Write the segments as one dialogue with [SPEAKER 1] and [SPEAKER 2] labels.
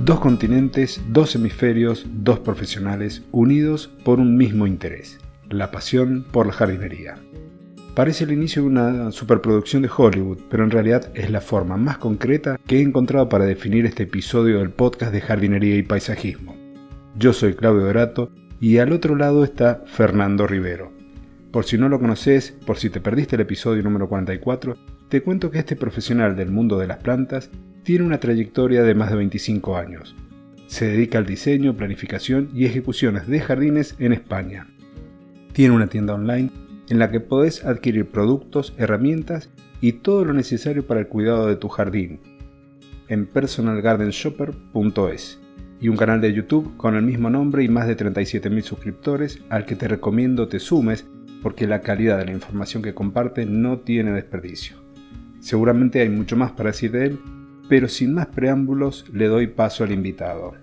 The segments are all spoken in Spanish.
[SPEAKER 1] Dos continentes, dos hemisferios, dos profesionales unidos por un mismo interés, la pasión por la jardinería. Parece el inicio de una superproducción de Hollywood, pero en realidad es la forma más concreta que he encontrado para definir este episodio del podcast de jardinería y paisajismo. Yo soy Claudio Dorato y al otro lado está Fernando Rivero. Por si no lo conoces, por si te perdiste el episodio número 44, te cuento que este profesional del mundo de las plantas tiene una trayectoria de más de 25 años. Se dedica al diseño, planificación y ejecuciones de jardines en España. Tiene una tienda online en la que podés adquirir productos, herramientas y todo lo necesario para el cuidado de tu jardín en personalgardenshopper.es y un canal de YouTube con el mismo nombre y más de 37.000 suscriptores al que te recomiendo te sumes porque la calidad de la información que comparte no tiene desperdicio. Seguramente hay mucho más para decir de él, pero sin más preámbulos le doy paso al invitado.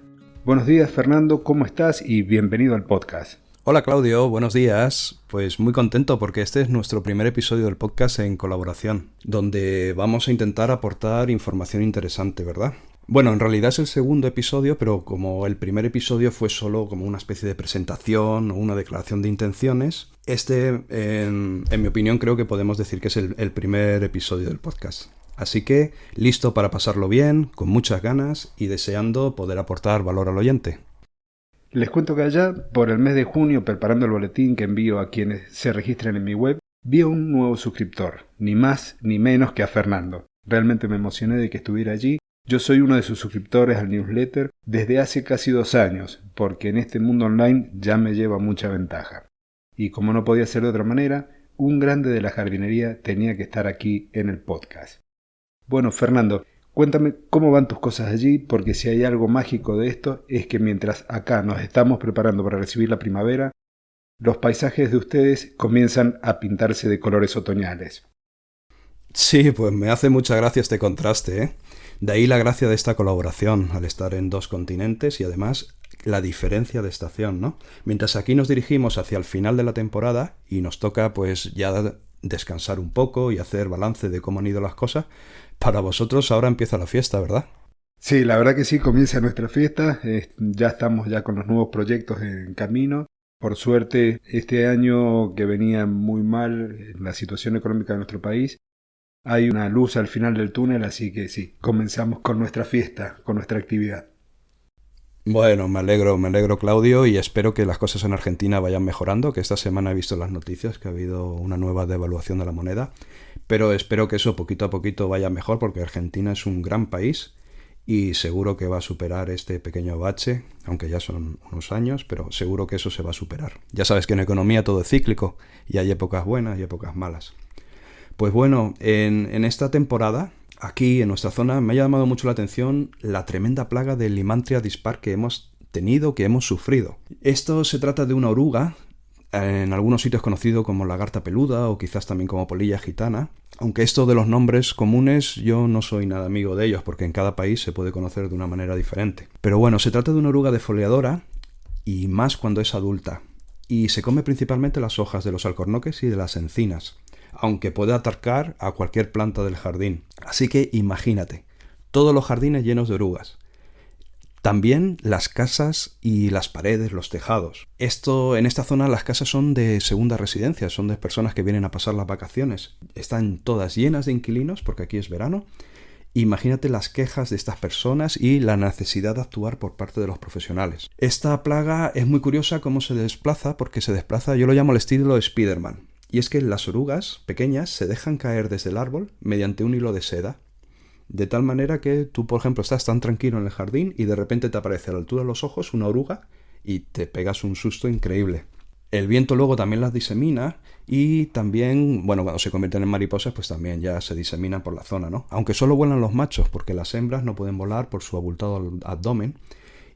[SPEAKER 1] Buenos días Fernando, ¿cómo estás? Y bienvenido al podcast.
[SPEAKER 2] Hola Claudio, buenos días. Pues muy contento porque este es nuestro primer episodio del podcast en colaboración, donde vamos a intentar aportar información interesante, ¿verdad? Bueno, en realidad es el segundo episodio, pero como el primer episodio fue solo como una especie de presentación o una declaración de intenciones, en mi opinión, creo que podemos decir que es el primer episodio del podcast. Así que, listo para pasarlo bien, con muchas ganas y deseando poder aportar valor al oyente.
[SPEAKER 1] Les cuento que allá, por el mes de junio, preparando el boletín que envío a quienes se registren en mi web, vi a un nuevo suscriptor, ni más ni menos que a Fernando. Realmente me emocioné de que estuviera allí. Yo soy uno de sus suscriptores al newsletter desde hace casi 2 años, porque en este mundo online ya me lleva mucha ventaja. Y como no podía ser de otra manera, un grande de la jardinería tenía que estar aquí en el podcast. Bueno, Fernando, cuéntame cómo van tus cosas allí, porque si hay algo mágico de esto es que mientras acá nos estamos preparando para recibir la primavera, los paisajes de ustedes comienzan a pintarse de colores otoñales.
[SPEAKER 2] Sí, pues me hace mucha gracia este contraste, ¿eh? De ahí la gracia de esta colaboración, al estar en dos continentes y además la diferencia de estación, ¿no? Mientras aquí nos dirigimos hacia el final de la temporada y nos toca pues ya descansar un poco y hacer balance de cómo han ido las cosas, para vosotros ahora empieza la fiesta, ¿verdad?
[SPEAKER 1] Sí, la verdad que sí, comienza nuestra fiesta. Ya estamos ya con los nuevos proyectos en camino. Por suerte, este año que venía muy mal en la situación económica de nuestro país, hay una luz al final del túnel, así que sí, comenzamos con nuestra fiesta, con nuestra actividad.
[SPEAKER 2] Bueno, me alegro Claudio y espero que las cosas en Argentina vayan mejorando, que esta semana he visto las noticias que ha habido una nueva devaluación de la moneda, pero espero que eso poquito a poquito vaya mejor porque Argentina es un gran país y seguro que va a superar este pequeño bache, aunque ya son unos años, pero seguro que eso se va a superar. Ya sabes que en economía todo es cíclico y hay épocas buenas y épocas malas. Pues bueno, en esta temporada, aquí en nuestra zona, me ha llamado mucho la atención la tremenda plaga de Lymantria dispar que hemos tenido, que hemos sufrido. Esto se trata de una oruga, en algunos sitios conocido como lagarta peluda o quizás también como polilla gitana, aunque esto de los nombres comunes yo no soy nada amigo de ellos porque en cada país se puede conocer de una manera diferente. Pero bueno, se trata de una oruga defoliadora y más cuando es adulta, y se come principalmente las hojas de los alcornoques y de las encinas, aunque puede atacar a cualquier planta del jardín. Así que imagínate, todos los jardines llenos de orugas. También las casas y las paredes, los tejados. En esta zona las casas son de segunda residencia, son de personas que vienen a pasar las vacaciones. Están todas llenas de inquilinos porque aquí es verano. Imagínate las quejas de estas personas y la necesidad de actuar por parte de los profesionales. Esta plaga es muy curiosa cómo se desplaza, porque se desplaza, yo lo llamo el estilo Spiderman. Y es que las orugas pequeñas se dejan caer desde el árbol mediante un hilo de seda. De tal manera que tú, por ejemplo, estás tan tranquilo en el jardín y de repente te aparece a la altura de los ojos una oruga y te pegas un susto increíble. El viento luego también las disemina y también, bueno, cuando se convierten en mariposas, pues también ya se diseminan por la zona, ¿no? Aunque solo vuelan los machos, porque las hembras no pueden volar por su abultado abdomen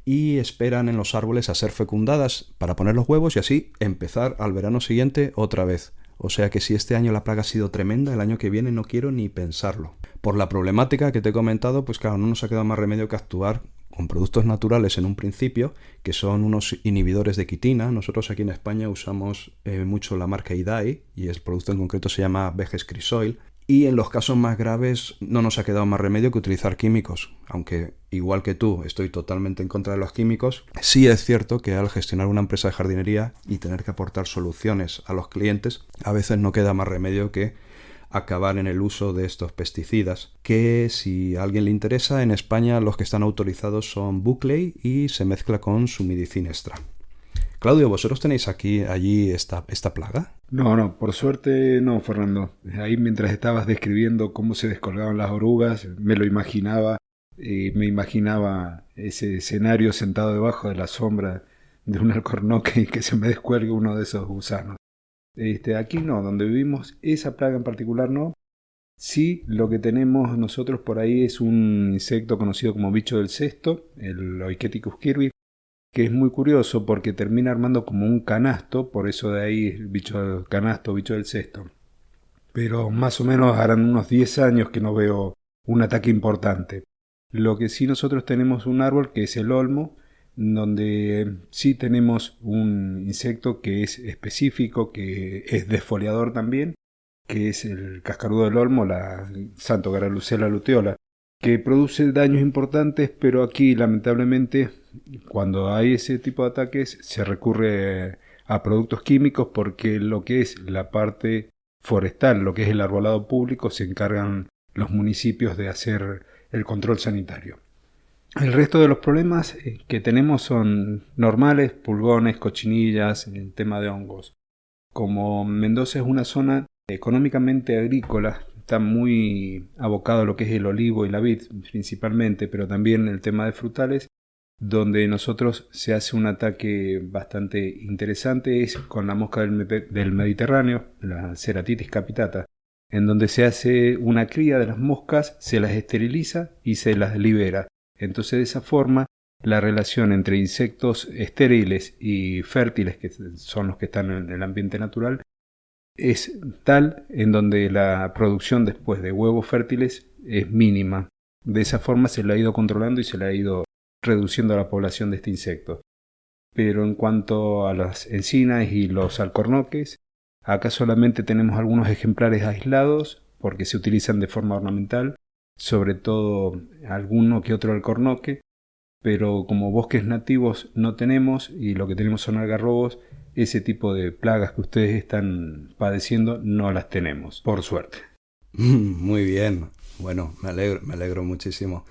[SPEAKER 2] y esperan en los árboles a ser fecundadas para poner los huevos y así empezar al verano siguiente otra vez. O sea que si este año la plaga ha sido tremenda, el año que viene no quiero ni pensarlo. Por la problemática que te he comentado, pues claro, no nos ha quedado más remedio que actuar con productos naturales en un principio, que son unos inhibidores de quitina. Nosotros aquí en España usamos mucho la marca Idai, y el producto en concreto se llama Veges Crysoil, Y en los casos más graves no nos ha quedado más remedio que utilizar químicos, aunque igual que tú estoy totalmente en contra de los químicos. Sí es cierto que al gestionar una empresa de jardinería y tener que aportar soluciones a los clientes, a veces no queda más remedio que acabar en el uso de estos pesticidas, que si a alguien le interesa, en España los que están autorizados son Buckley y se mezcla con Sumidicin Extra. Claudio, ¿vosotros tenéis allí esta plaga?
[SPEAKER 1] No, por suerte no, Fernando. Ahí mientras estabas describiendo cómo se descolgaban las orugas, me lo imaginaba, me imaginaba ese escenario sentado debajo de la sombra de un alcornoque y que se me descuelgue uno de esos gusanos. Aquí no, donde vivimos, esa plaga en particular no. Sí, lo que tenemos nosotros por ahí es un insecto conocido como bicho del cesto, el Oiketicus kirby, que es muy curioso porque termina armando como un canasto, por eso de ahí el bicho del canasto, bicho del cesto. Pero más o menos harán unos 10 años que no veo un ataque importante. Lo que sí nosotros tenemos un árbol que es el olmo, donde sí tenemos un insecto que es específico, que es desfoliador también, que es el cascarudo del olmo, la Santo Garalucella luteola, que produce daños importantes, pero aquí lamentablemente cuando hay ese tipo de ataques se recurre a productos químicos porque lo que es la parte forestal, lo que es el arbolado público, se encargan los municipios de hacer el control sanitario. El resto de los problemas que tenemos son normales, pulgones, cochinillas, el tema de hongos. Como Mendoza es una zona económicamente agrícola, está muy abocado a lo que es el olivo y la vid principalmente, pero también el tema de frutales, donde nosotros se hace un ataque bastante interesante es con la mosca del Mediterráneo, la Ceratitis capitata, en donde se hace una cría de las moscas, se las esteriliza y se las libera. Entonces de esa forma la relación entre insectos estériles y fértiles, que son los que están en el ambiente natural, es tal en donde la producción después de huevos fértiles es mínima. De esa forma se le ha ido controlando y se le ha ido reduciendo la población de este insecto. Pero en cuanto a las encinas y los alcornoques, acá solamente tenemos algunos ejemplares aislados porque se utilizan de forma ornamental, sobre todo alguno que otro alcornoque, pero como bosques nativos no tenemos y lo que tenemos son algarrobos, ese tipo de plagas que ustedes están padeciendo no las tenemos, por suerte.
[SPEAKER 2] Muy bien, bueno, me alegro muchísimo.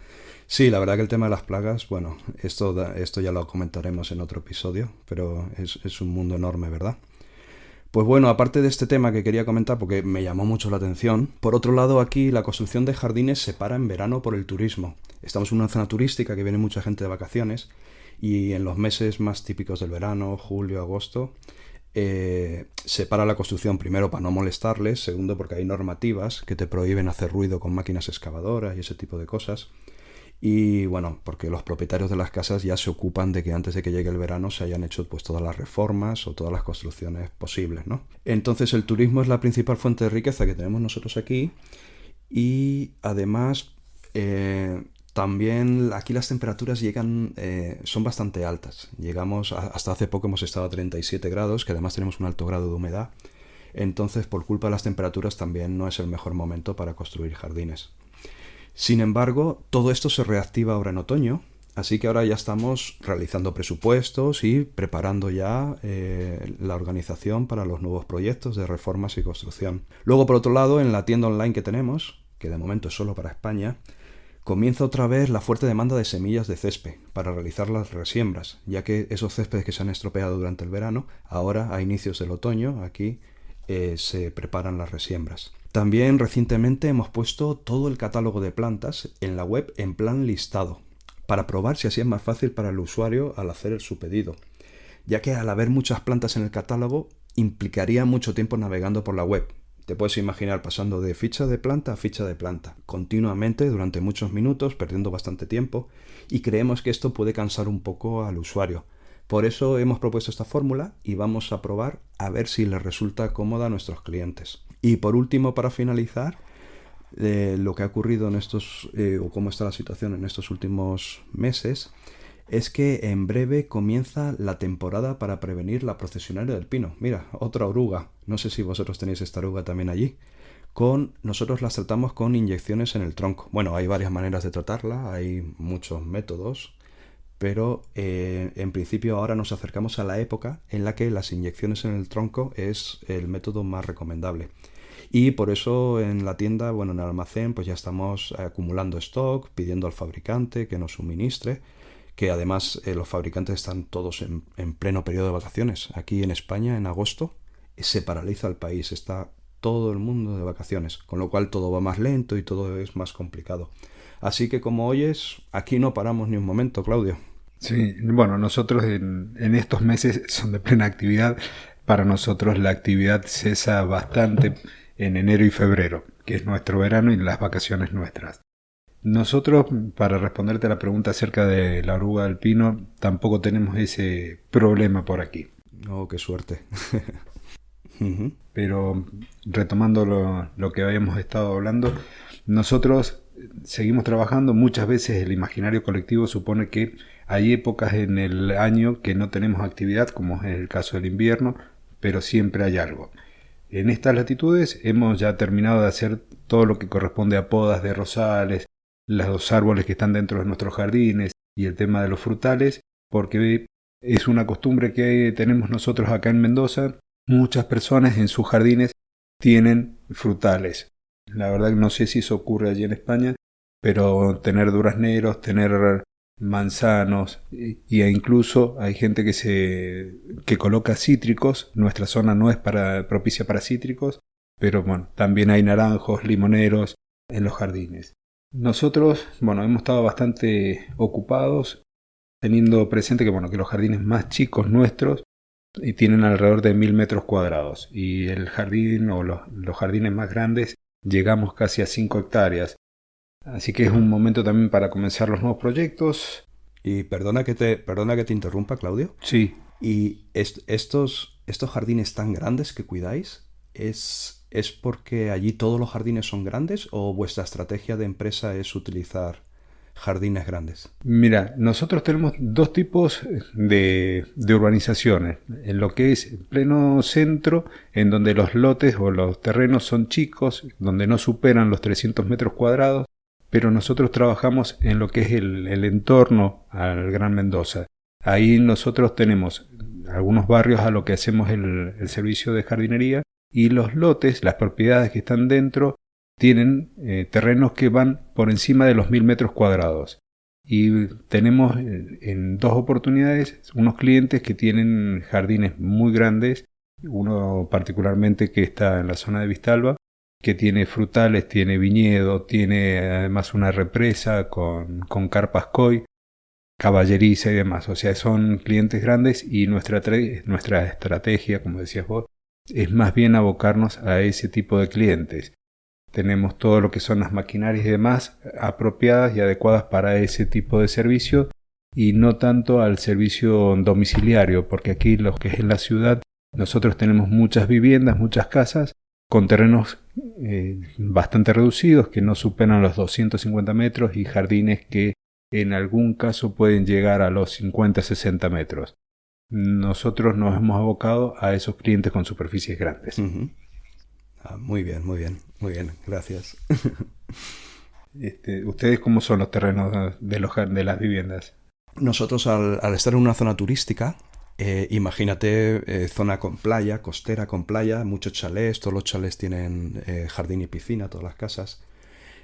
[SPEAKER 2] Sí, la verdad que el tema de las plagas, bueno, esto ya lo comentaremos en otro episodio, pero es un mundo enorme, ¿verdad? Pues bueno, aparte de este tema que quería comentar porque me llamó mucho la atención, por otro lado aquí la construcción de jardines se para en verano por el turismo. Estamos en una zona turística que viene mucha gente de vacaciones y en los meses más típicos del verano, julio, agosto, se para la construcción primero para no molestarles, segundo porque hay normativas que te prohíben hacer ruido con máquinas excavadoras y ese tipo de cosas. Y bueno, porque los propietarios de las casas ya se ocupan de que antes de que llegue el verano se hayan hecho pues todas las reformas o todas las construcciones posibles, ¿no? Entonces el turismo es la principal fuente de riqueza que tenemos nosotros aquí y además también aquí las temperaturas son bastante altas. Hasta hace poco hemos estado a 37 grados, que además tenemos un alto grado de humedad. Entonces por culpa de las temperaturas también no es el mejor momento para construir jardines. Sin embargo, todo esto se reactiva ahora en otoño, así que ahora ya estamos realizando presupuestos y preparando ya la organización para los nuevos proyectos de reformas y construcción. Luego, por otro lado, en la tienda online que tenemos, que de momento es solo para España, comienza otra vez la fuerte demanda de semillas de césped para realizar las resiembras, ya que esos céspedes que se han estropeado durante el verano, ahora a inicios del otoño, aquí se preparan las resiembras. También recientemente hemos puesto todo el catálogo de plantas en la web en plan listado, para probar si así es más fácil para el usuario al hacer su pedido, ya que al haber muchas plantas en el catálogo implicaría mucho tiempo navegando por la web. Te puedes imaginar pasando de ficha de planta a ficha de planta, continuamente durante muchos minutos, perdiendo bastante tiempo, y creemos que esto puede cansar un poco al usuario. Por eso hemos propuesto esta fórmula y vamos a probar a ver si les resulta cómoda a nuestros clientes. Y por último, para finalizar, lo que ha ocurrido o cómo está la situación en estos últimos meses, es que en breve comienza la temporada para prevenir la procesionaria del pino. Mira, otra oruga. No sé si vosotros tenéis esta oruga también allí. Nosotros las tratamos con inyecciones en el tronco. Bueno, hay varias maneras de tratarla, hay muchos métodos, pero en principio ahora nos acercamos a la época en la que las inyecciones en el tronco es el método más recomendable. Y por eso en la tienda, bueno, en el almacén, pues ya estamos acumulando stock, pidiendo al fabricante que nos suministre, que además los fabricantes están todos en pleno periodo de vacaciones. Aquí en España, en agosto, se paraliza el país, está todo el mundo de vacaciones, con lo cual todo va más lento y todo es más complicado. Así que como oyes, aquí no paramos ni un momento, Claudio.
[SPEAKER 1] Sí, bueno, nosotros en estos meses son de plena actividad. Para nosotros la actividad cesa bastante en enero y febrero, que es nuestro verano y las vacaciones nuestras. Nosotros, para responderte a la pregunta acerca de la oruga del pino, tampoco tenemos ese problema por aquí.
[SPEAKER 2] Oh, qué suerte.
[SPEAKER 1] Pero retomando lo que habíamos estado hablando, nosotros seguimos trabajando. Muchas veces el imaginario colectivo supone que hay épocas en el año que no tenemos actividad, como es el caso del invierno, pero siempre hay algo. En estas latitudes hemos ya terminado de hacer todo lo que corresponde a podas de rosales, los árboles que están dentro de nuestros jardines y el tema de los frutales, porque es una costumbre que tenemos nosotros acá en Mendoza. Muchas personas en sus jardines tienen frutales. La verdad que no sé si eso ocurre allí en España, pero tener durazneros, tener manzanos e incluso hay gente que coloca cítricos. Nuestra zona no es propicia para cítricos, pero bueno, también hay naranjos, limoneros en los jardines. Nosotros, bueno, hemos estado bastante ocupados teniendo presente que, bueno, que los jardines más chicos nuestros tienen alrededor de 1000 metros cuadrados y el jardín o los jardines más grandes llegamos casi a 5 hectáreas. Así que es un momento también para comenzar los nuevos proyectos.
[SPEAKER 2] Y perdona que te interrumpa, Claudio.
[SPEAKER 1] Sí.
[SPEAKER 2] ¿Y estos jardines tan grandes que cuidáis, es porque allí todos los jardines son grandes o vuestra estrategia de empresa es utilizar jardines grandes?
[SPEAKER 1] Mira, nosotros tenemos dos tipos de urbanizaciones. En lo que es pleno centro, en donde los lotes o los terrenos son chicos, donde no superan los 300 metros cuadrados, pero nosotros trabajamos en lo que es el entorno al Gran Mendoza. Ahí nosotros tenemos algunos barrios a lo que hacemos el servicio de jardinería y los lotes, las propiedades que están dentro, tienen terrenos que van por encima de los 1000 metros cuadrados. Y tenemos en dos oportunidades unos clientes que tienen jardines muy grandes, uno particularmente que está en la zona de Vistalba, que tiene frutales, tiene viñedo, tiene además una represa con carpas koi, caballeriza y demás. O sea, son clientes grandes y nuestra estrategia, como decías vos, es más bien abocarnos a ese tipo de clientes. Tenemos todo lo que son las maquinarias y demás apropiadas y adecuadas para ese tipo de servicio y no tanto al servicio domiciliario, porque aquí lo que es en la ciudad nosotros tenemos muchas viviendas, muchas casas con terrenos bastante reducidos que no superan los 250 metros y jardines que en algún caso pueden llegar a los 50-60 metros. Nosotros nos hemos abocado a esos clientes con superficies grandes.
[SPEAKER 2] Uh-huh. Muy bien, gracias.
[SPEAKER 1] ¿Ustedes cómo son los terrenos de las viviendas?
[SPEAKER 2] Nosotros al estar en una zona turística, imagínate zona con playa, costera con playa, muchos chalés, todos los chalés tienen jardín y piscina, todas las casas.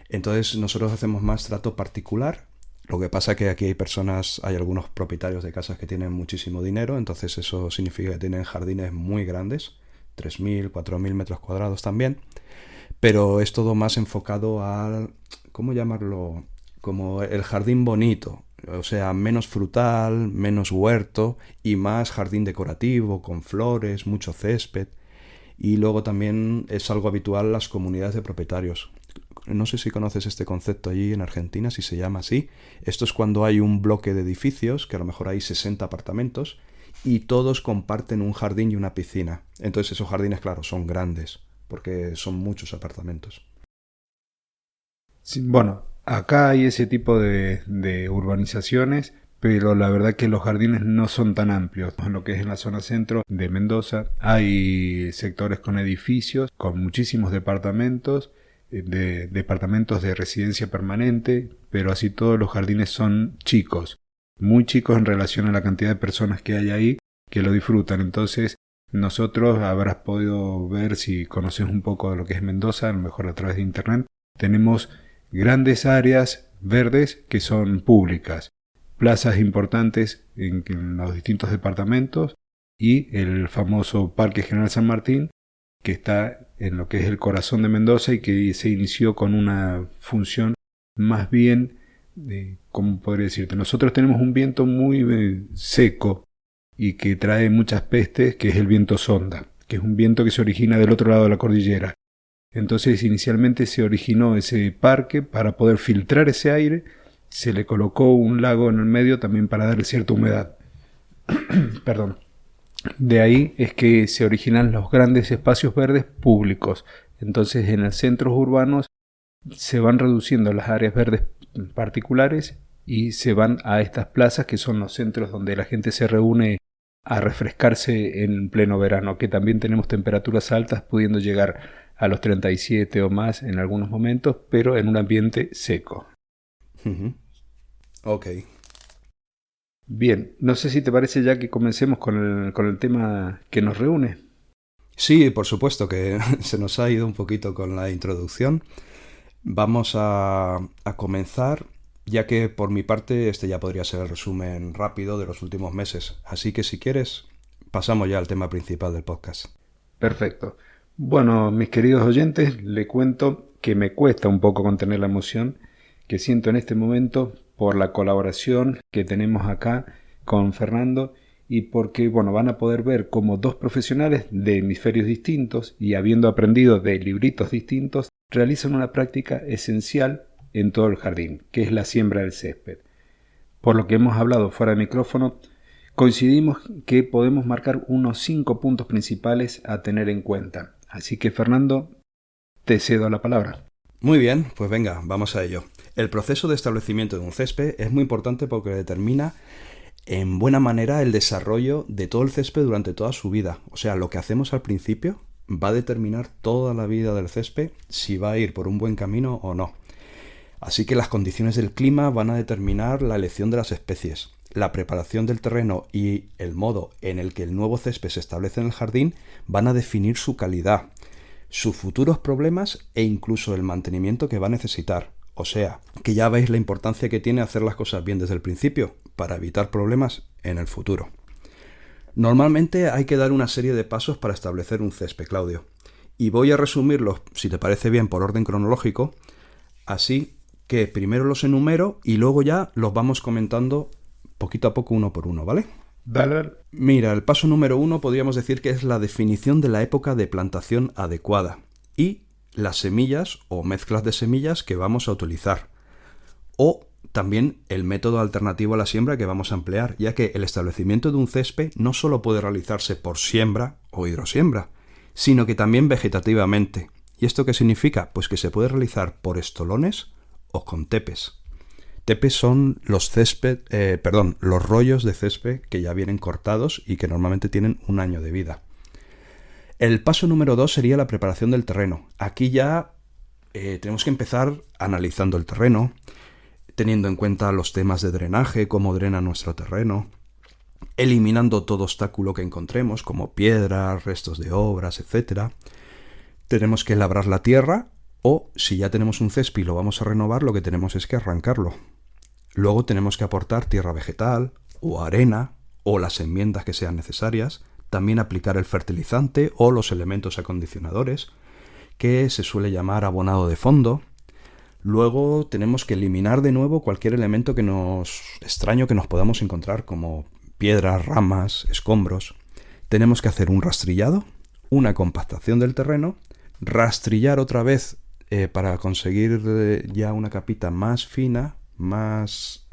[SPEAKER 2] Entonces nosotros hacemos más trato particular. Lo que pasa es que aquí hay algunos propietarios de casas que tienen muchísimo dinero, entonces eso significa que tienen jardines muy grandes, 3000, 4000 metros cuadrados también, pero es todo más enfocado al, ¿cómo llamarlo? Como el jardín bonito, o sea, menos frutal, menos huerto y más jardín decorativo, con flores, mucho césped. Y luego también es algo habitual las comunidades de propietarios. No sé si conoces este concepto allí en Argentina, si se llama así. Esto es cuando hay un bloque de edificios, que a lo mejor hay 60 apartamentos, y todos comparten un jardín y una piscina. Entonces esos jardines, claro, son grandes, porque son muchos apartamentos.
[SPEAKER 1] Sí, bueno, acá hay ese tipo de urbanizaciones, pero la verdad que los jardines no son tan amplios. En lo que es en la zona centro de Mendoza hay sectores con edificios, con muchísimos departamentos, departamentos de residencia permanente, pero así todos los jardines son chicos, muy chicos en relación a la cantidad de personas que hay ahí que lo disfrutan. Entonces nosotros, habrás podido ver si conoces un poco de lo que es Mendoza, a lo mejor a través de internet, tenemos grandes áreas verdes que son públicas, plazas importantes en los distintos departamentos y el famoso Parque General San Martín, que está en lo que es el corazón de Mendoza y que se inició con una función más bien, ¿cómo podría decirte? Nosotros tenemos un viento muy seco y que trae muchas pestes, que es el viento sonda, que es un viento que se origina del otro lado de la cordillera. Entonces inicialmente se originó ese parque para poder filtrar ese aire, se le colocó un lago en el medio también para darle cierta humedad. Perdón. De ahí es que se originan los grandes espacios verdes públicos. Entonces en los centros urbanos se van reduciendo las áreas verdes particulares y se van a estas plazas que son los centros donde la gente se reúne a refrescarse en pleno verano, que también tenemos temperaturas altas pudiendo llegar a los 37 o más en algunos momentos, pero en un ambiente seco.
[SPEAKER 2] Ok.
[SPEAKER 1] Bien, no sé si te parece ya que comencemos con el tema que nos reúne.
[SPEAKER 2] Sí, por supuesto que se nos ha ido un poquito con la introducción. Vamos a comenzar, ya que por mi parte este ya podría ser el resumen rápido de los últimos meses. Así que si quieres, pasamos ya al tema principal del podcast.
[SPEAKER 1] Perfecto. Bueno, mis queridos oyentes, le cuento que me cuesta un poco contener la emoción que siento en este momento por la colaboración que tenemos acá con Fernando y porque, bueno, van a poder ver cómo dos profesionales de hemisferios distintos y habiendo aprendido de libritos distintos, realizan una práctica esencial en todo el jardín, que es la siembra del césped. Por lo que hemos hablado fuera de micrófono, coincidimos que podemos marcar unos 5 puntos principales a tener en cuenta. Así que, Fernando, te cedo la palabra.
[SPEAKER 2] Muy bien, pues venga, vamos a ello. El proceso de establecimiento de un césped es muy importante porque determina en buena manera el desarrollo de todo el césped durante toda su vida. O sea, lo que hacemos al principio va a determinar toda la vida del césped si va a ir por un buen camino o no. Así que las condiciones del clima van a determinar la elección de las especies. La preparación del terreno y el modo en el que el nuevo césped se establece en el jardín van a definir su calidad, sus futuros problemas e incluso el mantenimiento que va a necesitar. O sea, que ya veis la importancia que tiene hacer las cosas bien desde el principio para evitar problemas en el futuro. Normalmente hay que dar una serie de pasos para establecer un césped, Claudio. Y voy a resumirlos, si te parece bien, por orden cronológico, así que primero los enumero y luego ya los vamos comentando poquito a poco uno por uno, ¿vale?
[SPEAKER 1] Dale.
[SPEAKER 2] Mira, el paso número 1 podríamos decir que es la definición de la época de plantación adecuada y las semillas o mezclas de semillas que vamos a utilizar. O también el método alternativo a la siembra que vamos a emplear, ya que el establecimiento de un césped no solo puede realizarse por siembra o hidrosiembra, sino que también vegetativamente. ¿Y esto qué significa? Pues que se puede realizar por estolones o con tepes. Tepes son los rollos de césped que ya vienen cortados y que normalmente tienen un año de vida. El paso número 2 sería la preparación del terreno. Aquí ya tenemos que empezar analizando el terreno, teniendo en cuenta los temas de drenaje, cómo drena nuestro terreno, eliminando todo obstáculo que encontremos, como piedras, restos de obras, etc. Tenemos que labrar la tierra o, si ya tenemos un césped y lo vamos a renovar, lo que tenemos es que arrancarlo. Luego tenemos que aportar tierra vegetal o arena o las enmiendas que sean necesarias. También aplicar el fertilizante o los elementos acondicionadores, que se suele llamar abonado de fondo. Luego tenemos que eliminar de nuevo cualquier elemento extraño que nos podamos encontrar, como piedras, ramas, escombros. Tenemos que hacer un rastrillado, una compactación del terreno, rastrillar otra vez para conseguir ya una capita más fina, más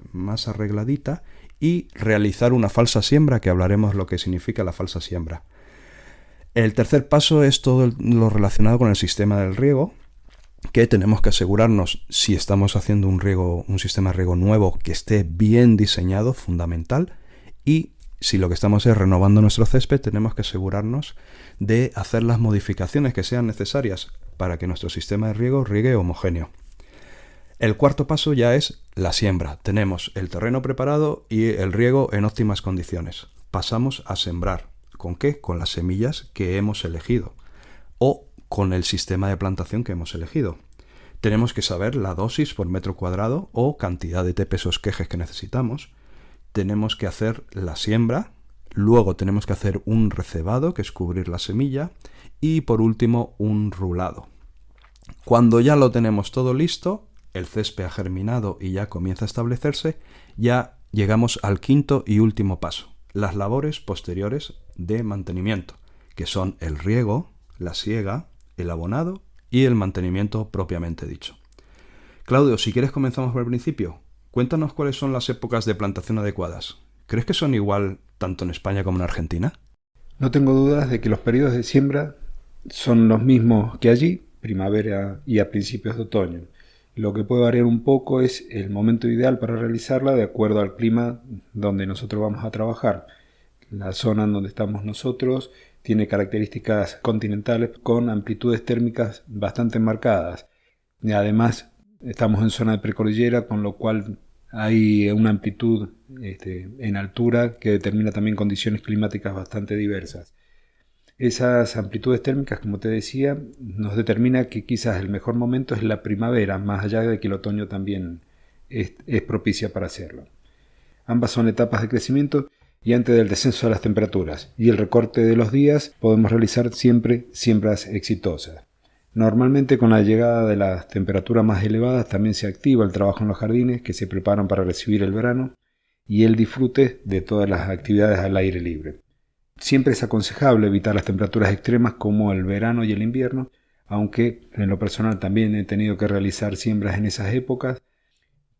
[SPEAKER 2] arregladita, y realizar una falsa siembra, que hablaremos lo que significa la falsa siembra. El tercer paso es todo lo relacionado con el sistema del riego, que tenemos que asegurarnos, si estamos haciendo un sistema de riego nuevo, que esté bien diseñado, fundamental, y si lo que estamos es renovando nuestro césped, tenemos que asegurarnos de hacer las modificaciones que sean necesarias para que nuestro sistema de riego riegue homogéneo. El cuarto paso ya es la siembra. Tenemos el terreno preparado y el riego en óptimas condiciones. Pasamos a sembrar. ¿Con qué? Con las semillas que hemos elegido o con el sistema de plantación que hemos elegido. Tenemos que saber la dosis por metro cuadrado o cantidad de tepes o esquejes que necesitamos. Tenemos que hacer la siembra, luego tenemos que hacer un recebado, que es cubrir la semilla, y por último un rulado. Cuando ya lo tenemos todo listo, el césped ha germinado y ya comienza a establecerse, ya llegamos al quinto y último paso, las labores posteriores de mantenimiento, que son el riego, la siega, el abonado y el mantenimiento propiamente dicho. Claudio, si quieres comenzamos por el principio. Cuéntanos cuáles son las épocas de plantación adecuadas. ¿Crees que son igual tanto en España como en Argentina?
[SPEAKER 1] No tengo dudas de que los periodos de siembra son los mismos que allí, primavera y a principios de otoño. Lo que puede variar un poco es el momento ideal para realizarla de acuerdo al clima donde nosotros vamos a trabajar. La zona en donde estamos nosotros tiene características continentales con amplitudes térmicas bastante marcadas. Y además estamos en zona de precordillera, con lo cual hay una amplitud en altura que determina también condiciones climáticas bastante diversas. Esas amplitudes térmicas, como te decía, nos determina que quizás el mejor momento es la primavera, más allá de que el otoño también es propicia para hacerlo. Ambas son etapas de crecimiento y antes del descenso de las temperaturas y el recorte de los días podemos realizar siempre siembras exitosas. Normalmente con la llegada de las temperaturas más elevadas también se activa el trabajo en los jardines que se preparan para recibir el verano y el disfrute de todas las actividades al aire libre. Siempre es aconsejable evitar las temperaturas extremas como el verano y el invierno, aunque en lo personal también he tenido que realizar siembras en esas épocas.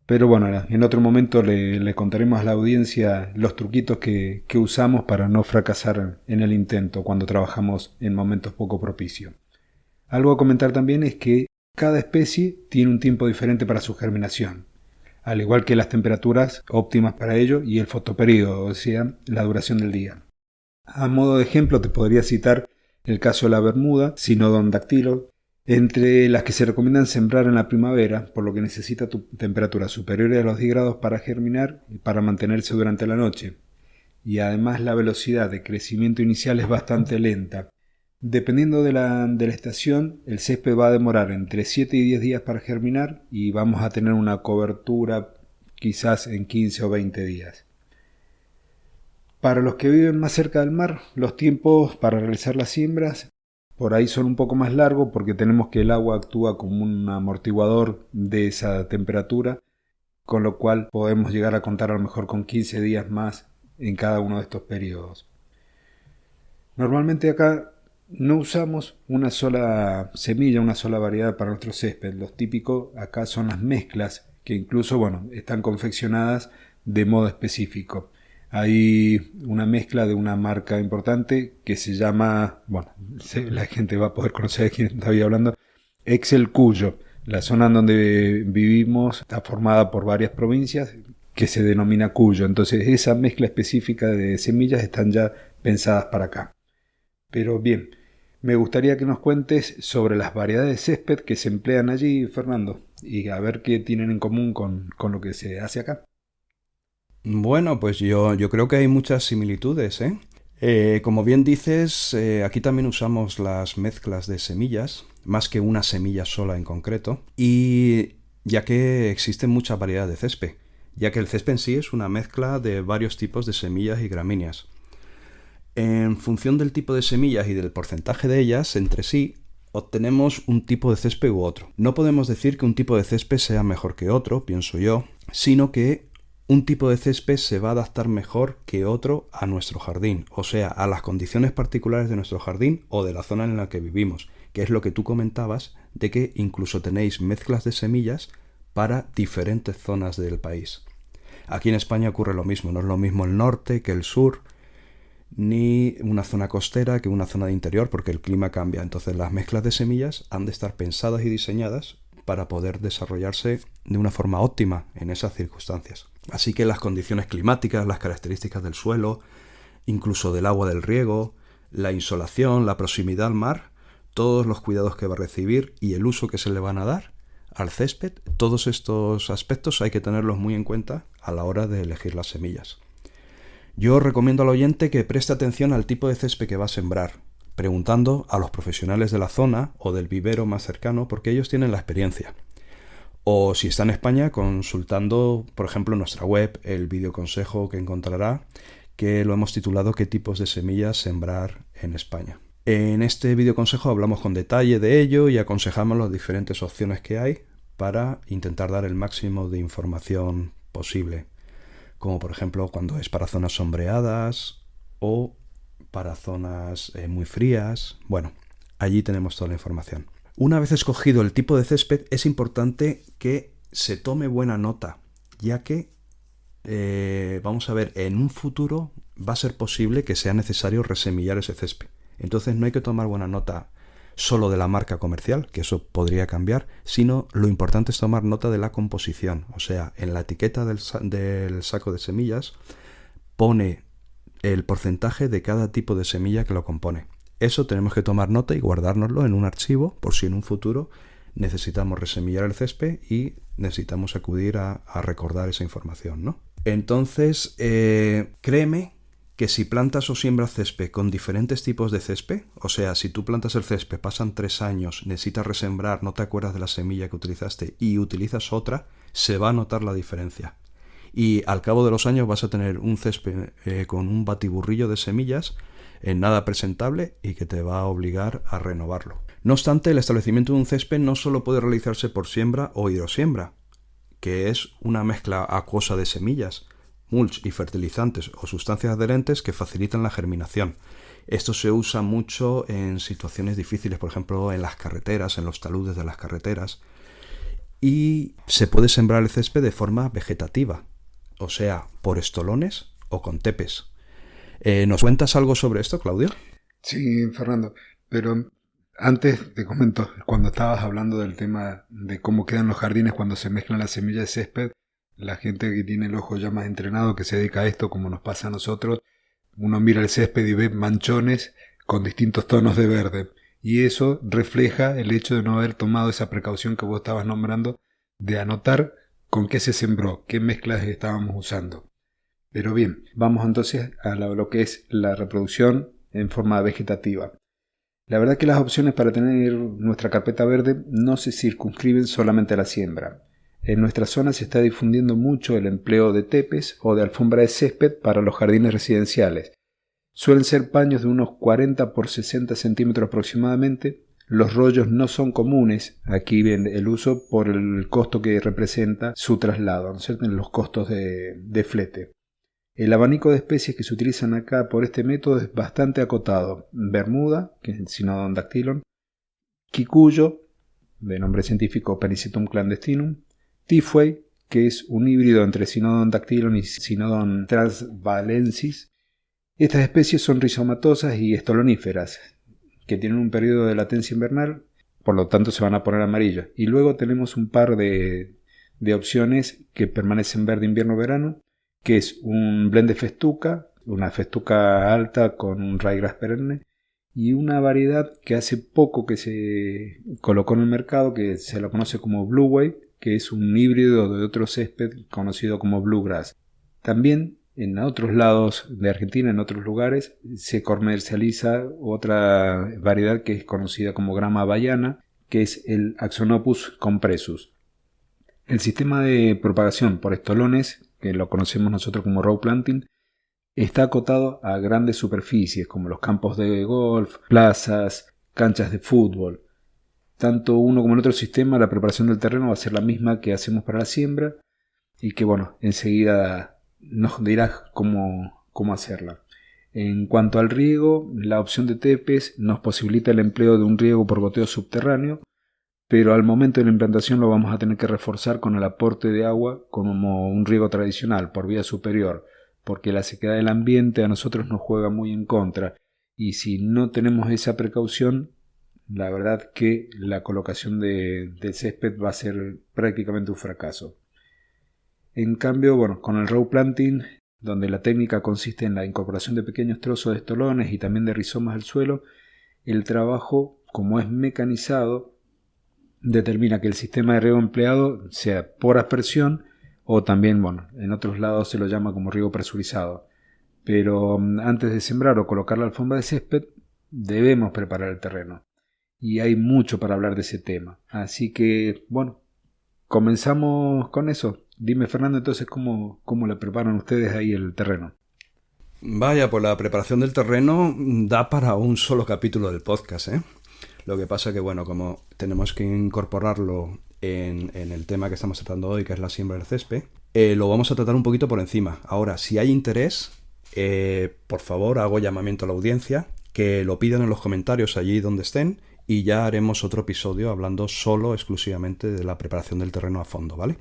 [SPEAKER 1] Pero bueno, en otro momento le contaremos a la audiencia los truquitos que usamos para no fracasar en el intento cuando trabajamos en momentos poco propicios. Algo a comentar también es que cada especie tiene un tiempo diferente para su germinación, al igual que las temperaturas óptimas para ello y el fotoperíodo, o sea, la duración del día. A modo de ejemplo te podría citar el caso de la bermuda, Cynodon dactylo, entre las que se recomiendan sembrar en la primavera, por lo que necesita temperaturas superiores a los 10 grados para germinar y para mantenerse durante la noche. Y además la velocidad de crecimiento inicial es bastante lenta. Dependiendo de la estación, el césped va a demorar entre 7 y 10 días para germinar y vamos a tener una cobertura quizás en 15 o 20 días. Para los que viven más cerca del mar, los tiempos para realizar las siembras por ahí son un poco más largos porque tenemos que el agua actúa como un amortiguador de esa temperatura, con lo cual podemos llegar a contar a lo mejor con 15 días más en cada uno de estos periodos. Normalmente acá no usamos una sola semilla, una sola variedad para nuestro césped. Los típicos acá son las mezclas, que incluso están confeccionadas de modo específico. Hay una mezcla de una marca importante que se llama, la gente va a poder conocer de quién estoy hablando, Excel Cuyo. La zona en donde vivimos está formada por varias provincias que se denomina Cuyo. Entonces esa mezcla específica de semillas están ya pensadas para acá. Pero bien, me gustaría que nos cuentes sobre las variedades de césped que se emplean allí, Fernando, y a ver qué tienen en común con lo que se hace acá.
[SPEAKER 2] Bueno, pues yo creo que hay muchas similitudes, ¿eh? Como bien dices, aquí también usamos las mezclas de semillas, más que una semilla sola en concreto, y ya que existe mucha variedad de césped, ya que el césped en sí es una mezcla de varios tipos de semillas y gramíneas. En función del tipo de semillas y del porcentaje de ellas entre sí, obtenemos un tipo de césped u otro. No podemos decir que un tipo de césped sea mejor que otro, pienso yo, sino que un tipo de césped se va a adaptar mejor que otro a nuestro jardín, o sea, a las condiciones particulares de nuestro jardín o de la zona en la que vivimos, que es lo que tú comentabas, de que incluso tenéis mezclas de semillas para diferentes zonas del país. Aquí en España ocurre lo mismo, no es lo mismo el norte que el sur, ni una zona costera que una zona de interior, porque el clima cambia. Entonces las mezclas de semillas han de estar pensadas y diseñadas para poder desarrollarse de una forma óptima en esas circunstancias. Así que las condiciones climáticas, las características del suelo, incluso del agua del riego, la insolación, la proximidad al mar, todos los cuidados que va a recibir y el uso que se le van a dar al césped, todos estos aspectos hay que tenerlos muy en cuenta a la hora de elegir las semillas. Yo recomiendo al oyente que preste atención al tipo de césped que va a sembrar, preguntando a los profesionales de la zona o del vivero más cercano, porque ellos tienen la experiencia. O si está en España, consultando, por ejemplo, en nuestra web, el videoconsejo que encontrará, que lo hemos titulado ¿Qué tipos de semillas sembrar en España? En este videoconsejo hablamos con detalle de ello y aconsejamos las diferentes opciones que hay para intentar dar el máximo de información posible, como por ejemplo cuando es para zonas sombreadas o para zonas muy frías. Bueno, allí tenemos toda la información. Una vez escogido el tipo de césped, es importante que se tome buena nota, ya que, vamos a ver, en un futuro va a ser posible que sea necesario resemillar ese césped. Entonces no hay que tomar buena nota solo de la marca comercial, que eso podría cambiar, sino lo importante es tomar nota de la composición. O sea, en la etiqueta del saco de semillas pone el porcentaje de cada tipo de semilla que lo compone. Eso tenemos que tomar nota y guardárnoslo en un archivo por si en un futuro necesitamos resemillar el césped y necesitamos acudir a recordar esa información, ¿no? Entonces, créeme que si plantas o siembras césped con diferentes tipos de césped, o sea, si tú plantas el césped, pasan 3 años, necesitas resembrar, no te acuerdas de la semilla que utilizaste y utilizas otra, se va a notar la diferencia. Y al cabo de los años vas a tener un césped con un batiburrillo de semillas en nada presentable y que te va a obligar a renovarlo. No obstante, el establecimiento de un césped no solo puede realizarse por siembra o hidrosiembra, que es una mezcla acuosa de semillas, mulch y fertilizantes o sustancias adherentes que facilitan la germinación. Esto se usa mucho en situaciones difíciles, por ejemplo en las carreteras, en los taludes de las carreteras, y se puede sembrar el césped de forma vegetativa, o sea, por estolones o con tepes. ¿Nos cuentas algo sobre esto, Claudio?
[SPEAKER 1] Sí, Fernando, pero antes te comento, cuando estabas hablando del tema de cómo quedan los jardines cuando se mezclan las semillas de césped, la gente que tiene el ojo ya más entrenado, que se dedica a esto, como nos pasa a nosotros, uno mira el césped y ve manchones con distintos tonos de verde. Y eso refleja el hecho de no haber tomado esa precaución que vos estabas nombrando, de anotar con qué se sembró, qué mezclas estábamos usando. Pero bien, vamos entonces a lo que es la reproducción en forma vegetativa. La verdad que las opciones para tener nuestra carpeta verde no se circunscriben solamente a la siembra. En nuestra zona se está difundiendo mucho el empleo de tepes o de alfombra de césped para los jardines residenciales. Suelen ser paños de unos 40 por 60 centímetros aproximadamente. Los rollos no son comunes aquí bien el uso por el costo que representa su traslado, ¿no es cierto? En los costos de flete. El abanico de especies que se utilizan acá por este método es bastante acotado. Bermuda, que es el Cynodon dactylon, Kikuyo, de nombre científico Pericetum clandestinum, Tifway, que es un híbrido entre Cynodon dactylon y Cynodon transvalensis. Estas especies son rizomatosas y estoloníferas, que tienen un periodo de latencia invernal, por lo tanto se van a poner amarillas. Y luego tenemos un par de opciones que permanecen verde invierno-verano, que es un blend de festuca, una festuca alta con un ryegrass perenne, y una variedad que hace poco que se colocó en el mercado, que se la conoce como Blue Wave, que es un híbrido de otro césped conocido como Bluegrass. También en otros lados de Argentina, en otros lugares, se comercializa otra variedad que es conocida como grama havaiana, que es el Axonopus compressus. El sistema de propagación por estolones, que lo conocemos nosotros como row planting, está acotado a grandes superficies como los campos de golf, plazas, canchas de fútbol. Tanto uno como el otro sistema, la preparación del terreno va a ser la misma que hacemos para la siembra y que bueno, enseguida nos dirás cómo hacerla. En cuanto al riego, la opción de tepes nos posibilita el empleo de un riego por goteo subterráneo, pero al momento de la implantación lo vamos a tener que reforzar con el aporte de agua como un riego tradicional por vía superior, porque la sequedad del ambiente a nosotros nos juega muy en contra, y si no tenemos esa precaución, la verdad que la colocación del césped va a ser prácticamente un fracaso. En cambio, bueno, con el row planting, donde la técnica consiste en la incorporación de pequeños trozos de estolones y también de rizomas al suelo, el trabajo, como es mecanizado, determina que el sistema de riego empleado sea por aspersión o también, bueno, en otros lados se lo llama como riego presurizado. Pero antes de sembrar o colocar la alfombra de césped, debemos preparar el terreno. Y hay mucho para hablar de ese tema. Así que, bueno, comenzamos con eso. Dime, Fernando, entonces, ¿cómo le preparan ustedes ahí el terreno?
[SPEAKER 2] Vaya, pues la preparación del terreno da para un solo capítulo del podcast, ¿eh? Lo que pasa que, bueno, como tenemos que incorporarlo en el tema que estamos tratando hoy, que es la siembra del césped, lo vamos a tratar un poquito por encima. Ahora, si hay interés, por favor, hago llamamiento a la audiencia, que lo pidan en los comentarios allí donde estén, y ya haremos otro episodio hablando solo, exclusivamente de la preparación del terreno a fondo, ¿vale?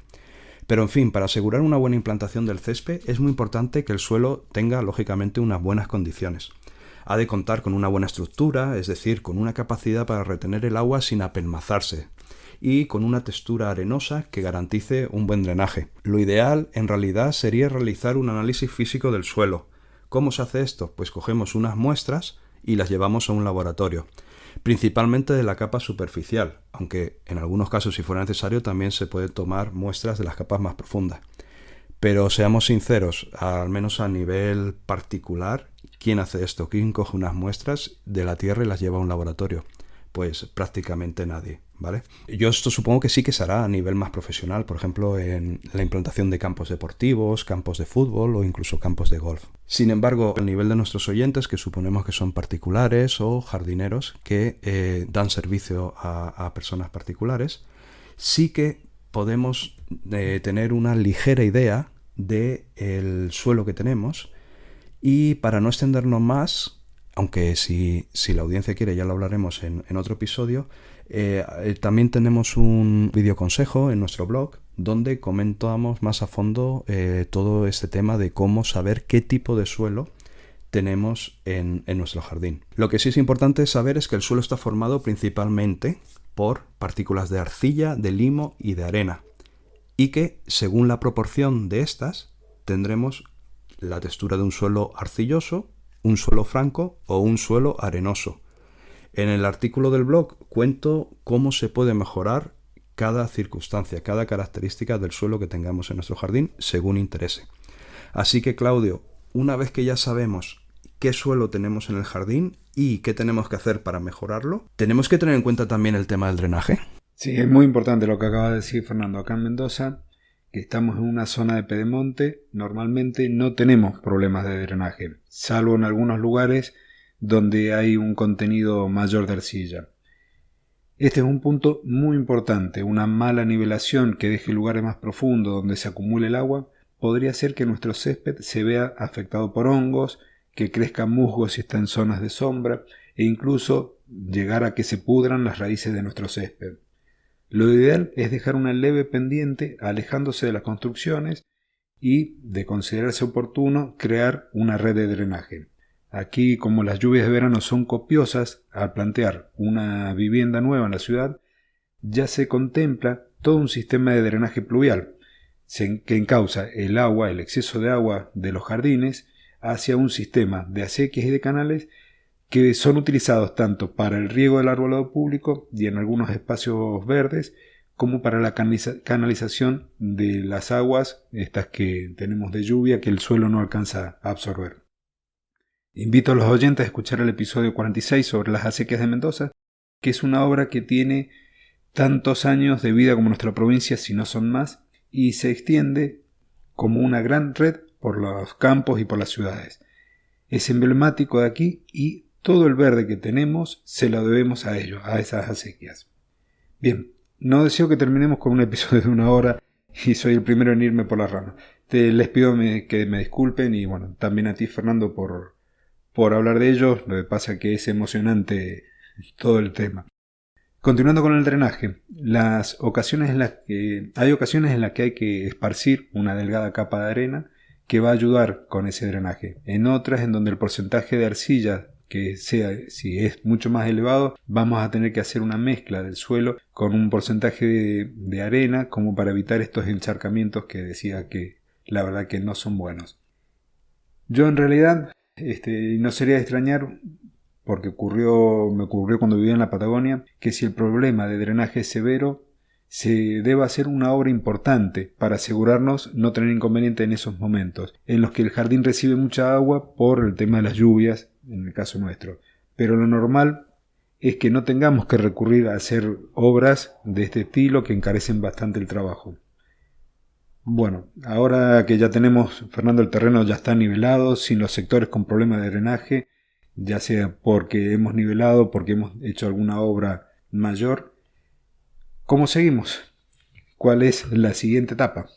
[SPEAKER 2] Pero en fin, para asegurar una buena implantación del césped es muy importante que el suelo tenga, lógicamente, unas buenas condiciones. Ha de contar con una buena estructura, es decir, con una capacidad para retener el agua sin apelmazarse, y con una textura arenosa que garantice un buen drenaje. Lo ideal, en realidad, sería realizar un análisis físico del suelo. ¿Cómo se hace esto? Pues cogemos unas muestras y las llevamos a un laboratorio, principalmente de la capa superficial, aunque en algunos casos, si fuera necesario, también se puede tomar muestras de las capas más profundas. Pero seamos sinceros, al menos a nivel particular, ¿quién hace esto? ¿Quién coge unas muestras de la tierra y las lleva a un laboratorio? Pues prácticamente nadie, ¿vale? Yo esto supongo que sí que se hará a nivel más profesional, por ejemplo, en la implantación de campos deportivos, campos de fútbol o incluso campos de golf. Sin embargo, al nivel de nuestros oyentes, que suponemos que son particulares o jardineros que dan servicio a personas particulares, sí que podemos tener una ligera idea del suelo que tenemos, y para no extendernos más, aunque si la audiencia quiere ya lo hablaremos en otro episodio, también tenemos un videoconsejo en nuestro blog donde comentamos más a fondo todo este tema de cómo saber qué tipo de suelo tenemos en nuestro jardín. Lo que sí es importante saber es que el suelo está formado principalmente por partículas de arcilla, de limo y de arena, y que según la proporción de estas tendremos la textura de un suelo arcilloso, un suelo franco o un suelo arenoso. En el artículo del blog cuento cómo se puede mejorar cada circunstancia, cada característica del suelo que tengamos en nuestro jardín según interese. Así que, Claudio, una vez que ya sabemos qué suelo tenemos en el jardín y qué tenemos que hacer para mejorarlo, tenemos que tener en cuenta también el tema del drenaje.
[SPEAKER 1] Sí, es muy importante lo que acaba de decir Fernando. Acá en Mendoza, que estamos en una zona de pedemonte, normalmente no tenemos problemas de drenaje, salvo en algunos lugares donde hay un contenido mayor de arcilla. Este es un punto muy importante. Una mala nivelación que deje lugares más profundos donde se acumule el agua podría hacer que nuestro césped se vea afectado por hongos, que crezca musgo si está en zonas de sombra e incluso llegar a que se pudran las raíces de nuestro césped. Lo ideal es dejar una leve pendiente alejándose de las construcciones y, de considerarse oportuno, crear una red de drenaje. Aquí, como las lluvias de verano son copiosas, al plantear una vivienda nueva en la ciudad, ya se contempla todo un sistema de drenaje pluvial, que encausa el agua, el exceso de agua de los jardines, hacia un sistema de acequias y de canales que son utilizados tanto para el riego del arbolado público y en algunos espacios verdes, como para la canalización de las aguas, estas que tenemos de lluvia, que el suelo no alcanza a absorber. Invito a los oyentes a escuchar el episodio 46 sobre las acequias de Mendoza, que es una obra que tiene tantos años de vida como nuestra provincia, si no son más, y se extiende como una gran red por los campos y por las ciudades. Es emblemático de aquí y todo el verde que tenemos se lo debemos a ellos, a esas acequias. Bien, no deseo que terminemos con un episodio de 1 hora y soy el primero en irme por las ramas. Les pido que me disculpen y bueno, también a ti, Fernando, por hablar de ellos. Lo que pasa es que es emocionante todo el tema. Continuando con el drenaje, hay ocasiones en las que hay que esparcir una delgada capa de arena que va a ayudar con ese drenaje. En otras, en donde el porcentaje de arcilla que sea, si es mucho más elevado, vamos a tener que hacer una mezcla del suelo con un porcentaje de arena, como para evitar estos encharcamientos que decía que la verdad que no son buenos. Yo en realidad, no sería de extrañar, porque me ocurrió cuando vivía en la Patagonia, que si el problema de drenaje es severo, se debe hacer una obra importante para asegurarnos no tener inconveniente en esos momentos, en los que el jardín recibe mucha agua por el tema de las lluvias, en el caso nuestro. Pero lo normal es que no tengamos que recurrir a hacer obras de este estilo que encarecen bastante el trabajo. Bueno, ahora que ya tenemos, Fernando, el terreno ya está nivelado, sin los sectores con problemas de drenaje, ya sea porque hemos nivelado, porque hemos hecho alguna obra mayor, ¿cómo seguimos? ¿Cuál es la siguiente etapa?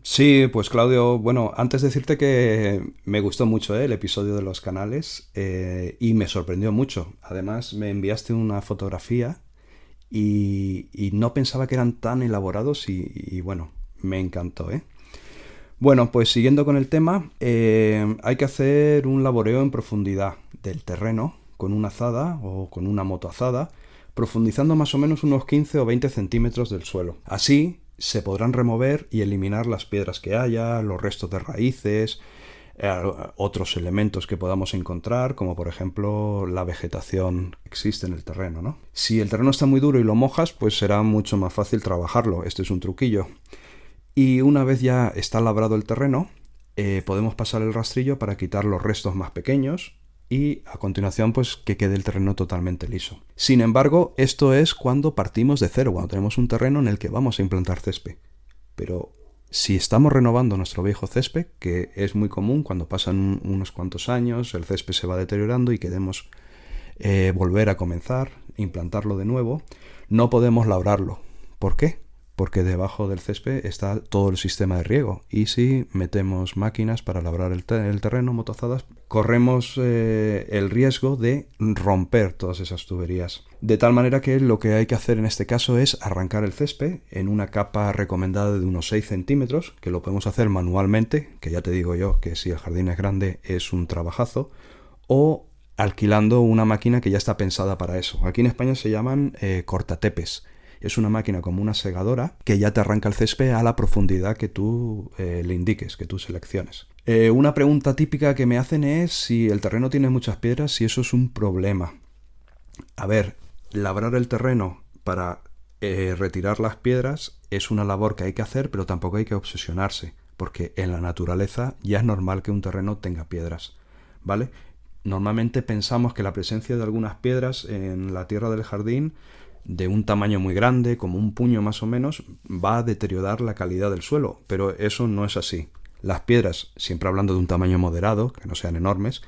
[SPEAKER 2] Sí, pues Claudio, bueno, antes de decirte que me gustó mucho el episodio de los canales y me sorprendió mucho. Además, me enviaste una fotografía y no pensaba que eran tan elaborados y bueno, me encantó, ¿eh? Bueno, pues siguiendo con el tema, hay que hacer un laboreo en profundidad del terreno con una azada o con una motoazada, profundizando más o menos unos 15 o 20 centímetros del suelo. Así se podrán remover y eliminar las piedras que haya, los restos de raíces, otros elementos que podamos encontrar, como por ejemplo la vegetación que existe en el terreno, ¿no? Si el terreno está muy duro y lo mojas, pues será mucho más fácil trabajarlo. Este es un truquillo. Y una vez ya está labrado el terreno, podemos pasar el rastrillo para quitar los restos más pequeños y a continuación pues que quede el terreno totalmente liso. Sin embargo, esto es cuando partimos de cero, cuando tenemos un terreno en el que vamos a implantar césped. Pero si estamos renovando nuestro viejo césped, que es muy común cuando pasan unos cuantos años, el césped se va deteriorando y queremos volver a comenzar, implantarlo de nuevo, no podemos labrarlo. ¿Por qué? Porque debajo del césped está todo el sistema de riego y si metemos máquinas para labrar el terreno, motozadas, corremos el riesgo de romper todas esas tuberías. De tal manera que lo que hay que hacer en este caso es arrancar el césped en una capa recomendada de unos 6 centímetros, que lo podemos hacer manualmente, que ya te digo yo que si el jardín es grande es un trabajazo, o alquilando una máquina que ya está pensada para eso. Aquí en España se llaman cortatepes. Es una máquina como una segadora que ya te arranca el césped a la profundidad que tú le indiques, que tú selecciones. Una pregunta típica que me hacen es si el terreno tiene muchas piedras, si eso es un problema. A ver, labrar el terreno para retirar las piedras es una labor que hay que hacer, pero tampoco hay que obsesionarse, porque en la naturaleza ya es normal que un terreno tenga piedras, ¿vale? Normalmente pensamos que la presencia de algunas piedras en la tierra del jardín de un tamaño muy grande, como un puño más o menos, va a deteriorar la calidad del suelo, pero eso no es así. Las piedras, siempre hablando de un tamaño moderado, que no sean enormes,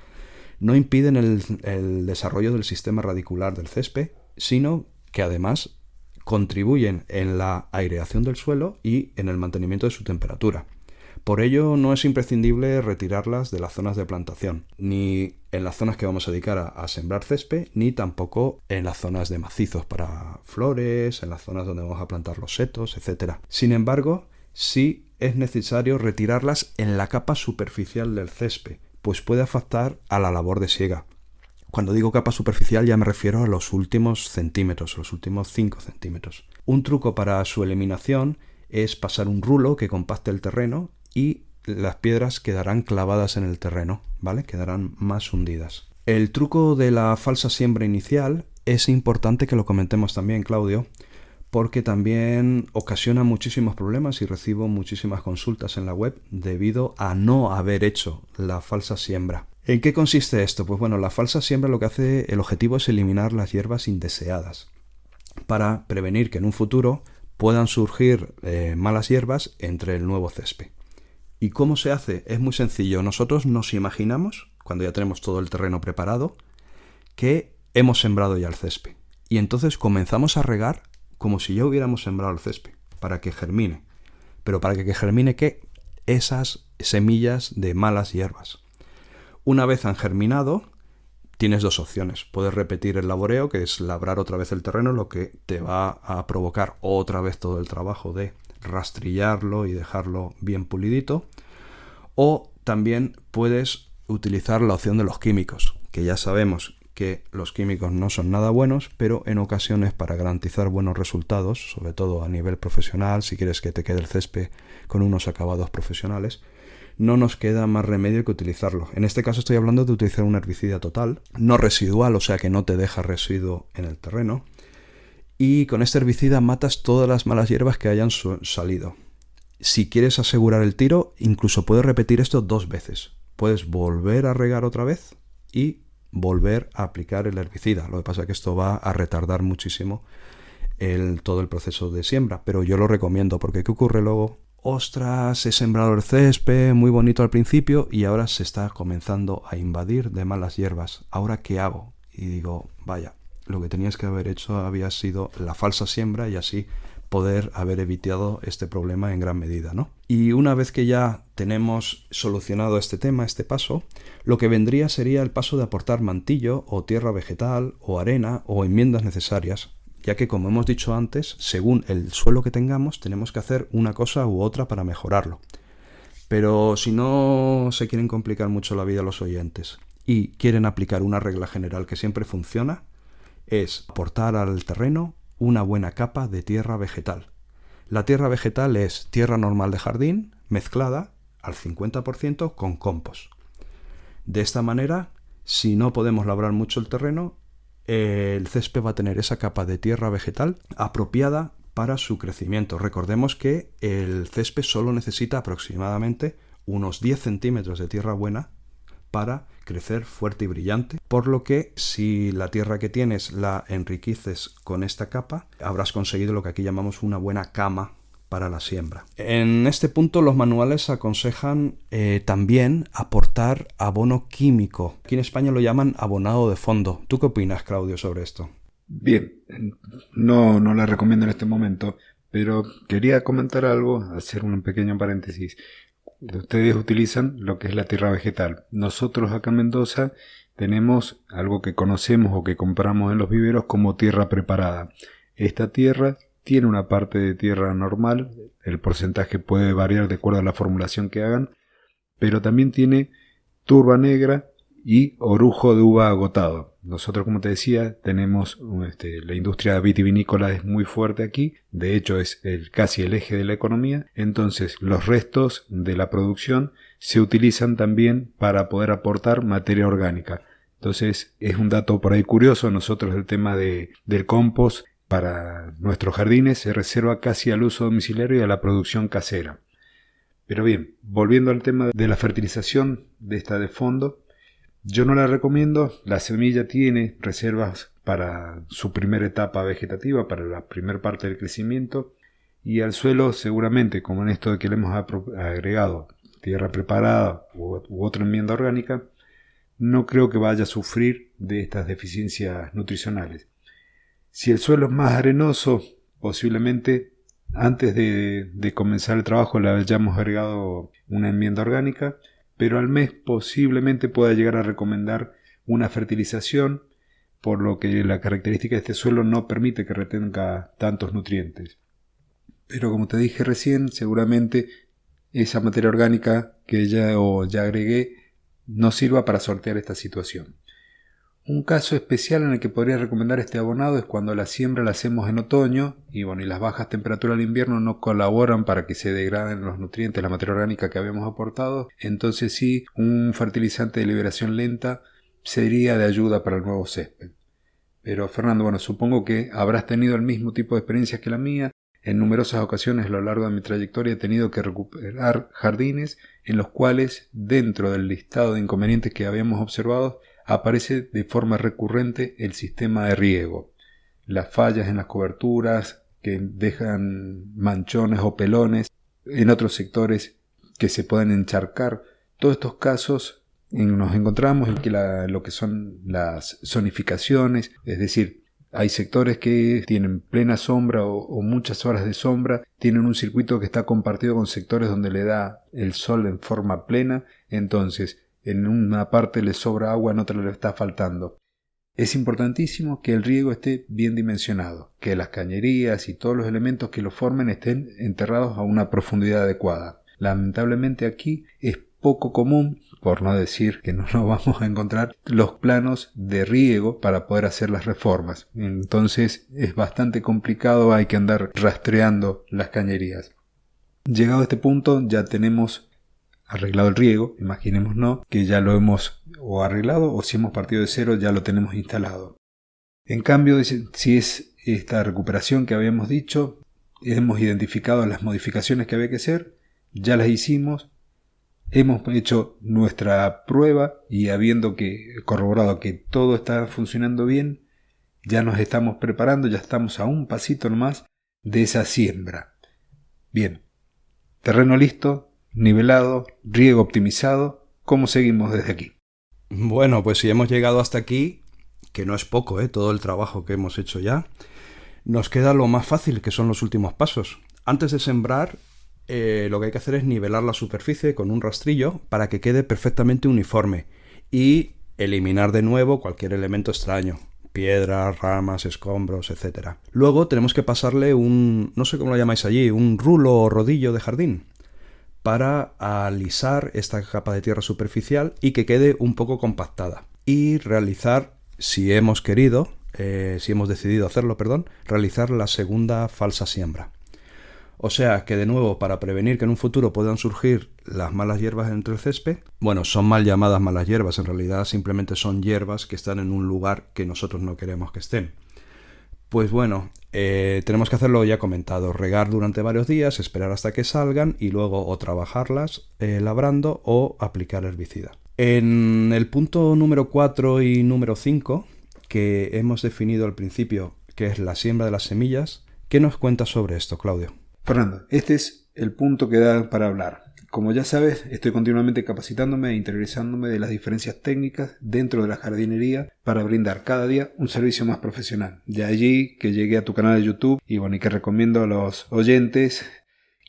[SPEAKER 2] no impiden el desarrollo del sistema radicular del césped, sino que además contribuyen en la aireación del suelo y en el mantenimiento de su temperatura. Por ello no es imprescindible retirarlas de las zonas de plantación, ni en las zonas que vamos a dedicar a sembrar césped, ni tampoco en las zonas de macizos para flores, en las zonas donde vamos a plantar los setos, etc. Sin embargo, sí es necesario retirarlas en la capa superficial del césped, pues puede afectar a la labor de siega. Cuando digo capa superficial ya me refiero a los últimos centímetros, los últimos 5 centímetros. Un truco para su eliminación es pasar un rulo que compacte el terreno y las piedras quedarán clavadas en el terreno, ¿vale? Quedarán más hundidas. El truco de la falsa siembra inicial es importante que lo comentemos también, Claudio, porque también ocasiona muchísimos problemas y recibo muchísimas consultas en la web debido a no haber hecho la falsa siembra. ¿En qué consiste esto? Pues bueno, la falsa siembra lo que hace, el objetivo es eliminar las hierbas indeseadas para prevenir que en un futuro puedan surgir malas hierbas entre el nuevo césped. ¿Y cómo se hace? Es muy sencillo. Nosotros nos imaginamos, cuando ya tenemos todo el terreno preparado, que hemos sembrado ya el césped. Y entonces comenzamos a regar como si ya hubiéramos sembrado el césped, para que germine. Pero para que germine, ¿qué? Esas semillas de malas hierbas. Una vez han germinado, tienes dos opciones. Puedes repetir el laboreo, que es labrar otra vez el terreno, lo que te va a provocar otra vez todo el trabajo de rastrillarlo y dejarlo bien pulidito. O también puedes utilizar la opción de los químicos, que ya sabemos que los químicos no son nada buenos, pero en ocasiones para garantizar buenos resultados, sobre todo a nivel profesional, si quieres que te quede el césped con unos acabados profesionales, no nos queda más remedio que utilizarlo. En este caso estoy hablando de utilizar un herbicida total, no residual, o sea que no te deja residuo en el terreno, y con este herbicida matas todas las malas hierbas que hayan salido. Si quieres asegurar el tiro, incluso puedes repetir esto 2 veces. Puedes volver a regar otra vez y volver a aplicar el herbicida. Lo que pasa es que esto va a retardar muchísimo todo el proceso de siembra, pero yo lo recomiendo porque ¿qué ocurre luego? Ostras, he sembrado el césped, muy bonito al principio y ahora se está comenzando a invadir de malas hierbas. ¿Ahora qué hago? Y digo, vaya, lo que tenías que haber hecho había sido la falsa siembra y así poder haber evitado este problema en gran medida, ¿no? Y una vez que ya tenemos solucionado este tema, este paso, lo que vendría sería el paso de aportar mantillo o tierra vegetal o arena o enmiendas necesarias, ya que como hemos dicho antes, según el suelo que tengamos, tenemos que hacer una cosa u otra para mejorarlo. Pero si no se quieren complicar mucho la vida a los oyentes y quieren aplicar una regla general que siempre funciona, es aportar al terreno una buena capa de tierra vegetal. La tierra vegetal es tierra normal de jardín mezclada al 50% con compost. De esta manera, si no podemos labrar mucho el terreno, el césped va a tener esa capa de tierra vegetal apropiada para su crecimiento. Recordemos que el césped solo necesita aproximadamente unos 10 centímetros de tierra buena para crecer fuerte y brillante, por lo que si la tierra que tienes la enriqueces con esta capa, habrás conseguido lo que aquí llamamos una buena cama para la siembra. En este punto los manuales aconsejan también aportar abono químico. Aquí en España lo llaman abonado de fondo. ¿Tú qué opinas, Claudio, sobre esto?
[SPEAKER 1] Bien, no la recomiendo en este momento, pero quería comentar algo, hacer un pequeño paréntesis. Ustedes utilizan lo que es la tierra vegetal. Nosotros acá en Mendoza tenemos algo que conocemos o que compramos en los viveros como tierra preparada. Esta tierra tiene una parte de tierra normal, el porcentaje puede variar de acuerdo a la formulación que hagan, pero también tiene turba negra y orujo de uva agotado. Nosotros, como te decía, tenemos la industria vitivinícola es muy fuerte aquí, de hecho es casi el eje de la economía, entonces los restos de la producción se utilizan también para poder aportar materia orgánica. Entonces es un dato por ahí curioso, nosotros el tema del compost para nuestros jardines se reserva casi al uso domiciliario y a la producción casera. Pero bien, volviendo al tema de la fertilización de esta de fondo, yo no la recomiendo. La semilla tiene reservas para su primera etapa vegetativa, para la primera parte del crecimiento, y al suelo seguramente, como en esto de que le hemos agregado tierra preparada u otra enmienda orgánica, no creo que vaya a sufrir de estas deficiencias nutricionales. Si el suelo es más arenoso, posiblemente antes de comenzar el trabajo le hayamos agregado una enmienda orgánica, pero al mes posiblemente pueda llegar a recomendar una fertilización, por lo que la característica de este suelo no permite que retenga tantos nutrientes. Pero como te dije recién, seguramente esa materia orgánica que ya agregué no sirva para sortear esta situación. Un caso especial en el que podría recomendar este abonado es cuando la siembra la hacemos en otoño y las bajas temperaturas del invierno no colaboran para que se degraden los nutrientes, la materia orgánica que habíamos aportado. Entonces sí, un fertilizante de liberación lenta sería de ayuda para el nuevo césped. Pero Fernando, supongo que habrás tenido el mismo tipo de experiencias que la mía. En numerosas ocasiones a lo largo de mi trayectoria he tenido que recuperar jardines en los cuales, dentro del listado de inconvenientes que habíamos observado, aparece de forma recurrente el sistema de riego. Las fallas en las coberturas que dejan manchones o pelones, en otros sectores que se pueden encharcar. Todos estos casos nos encontramos en lo que son las zonificaciones, es decir, hay sectores que tienen plena sombra o muchas horas de sombra, tienen un circuito que está compartido con sectores donde le da el sol en forma plena, entonces en una parte le sobra agua, en otra le está faltando. Es importantísimo que el riego esté bien dimensionado, que las cañerías y todos los elementos que lo formen estén enterrados a una profundidad adecuada. Lamentablemente aquí es poco común, por no decir que no nos vamos a encontrar, los planos de riego para poder hacer las reformas. Entonces es bastante complicado, hay que andar rastreando las cañerías. Llegado a este punto ya tenemos arreglado el riego, imaginémonos que ya lo hemos o arreglado o si hemos partido de cero ya lo tenemos instalado. En cambio, si es esta recuperación que habíamos dicho, hemos identificado las modificaciones que había que hacer, ya las hicimos, hemos hecho nuestra prueba y habiendo corroborado que todo está funcionando bien, ya nos estamos preparando, ya estamos a un pasito nomás de esa siembra. Bien, terreno listo, nivelado, riego optimizado, ¿cómo seguimos desde aquí?
[SPEAKER 2] Bueno, pues si hemos llegado hasta aquí, que no es poco, todo el trabajo que hemos hecho ya, nos queda lo más fácil, que son los últimos pasos. Antes de sembrar, lo que hay que hacer es nivelar la superficie con un rastrillo para que quede perfectamente uniforme y eliminar de nuevo cualquier elemento extraño, piedras, ramas, escombros, etc. Luego tenemos que pasarle no sé cómo lo llamáis allí, un rulo o rodillo de jardín para alisar esta capa de tierra superficial y que quede un poco compactada. Y realizar, si hemos decidido hacerlo, realizar la segunda falsa siembra. O sea que de nuevo, para prevenir que en un futuro puedan surgir las malas hierbas entre el césped, bueno, son mal llamadas malas hierbas, en realidad simplemente son hierbas que están en un lugar que nosotros no queremos que estén. Pues bueno, tenemos que hacerlo ya comentado, regar durante varios días, esperar hasta que salgan y luego o trabajarlas labrando o aplicar herbicida. En el punto número 4 y número 5, que hemos definido al principio, que es la siembra de las semillas, ¿qué nos cuentas sobre esto, Claudio?
[SPEAKER 1] Fernando, este es el punto que da para hablar. Como ya sabes, estoy continuamente capacitándome e interiorizándome de las diferencias técnicas dentro de la jardinería para brindar cada día un servicio más profesional. De allí que llegué a tu canal de YouTube y que recomiendo a los oyentes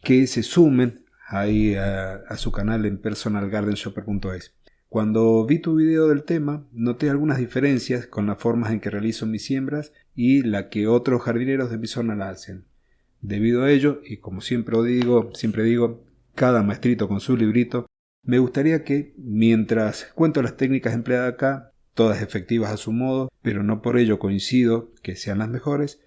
[SPEAKER 1] que se sumen ahí a su canal en personalgardenshopper.es. Cuando vi tu video del tema, noté algunas diferencias con las formas en que realizo mis siembras y la que otros jardineros de mi zona la hacen. Debido a ello, y como siempre digo, cada maestrito con su librito, me gustaría que, mientras cuento las técnicas empleadas acá, todas efectivas a su modo, pero no por ello coincido que sean las mejores,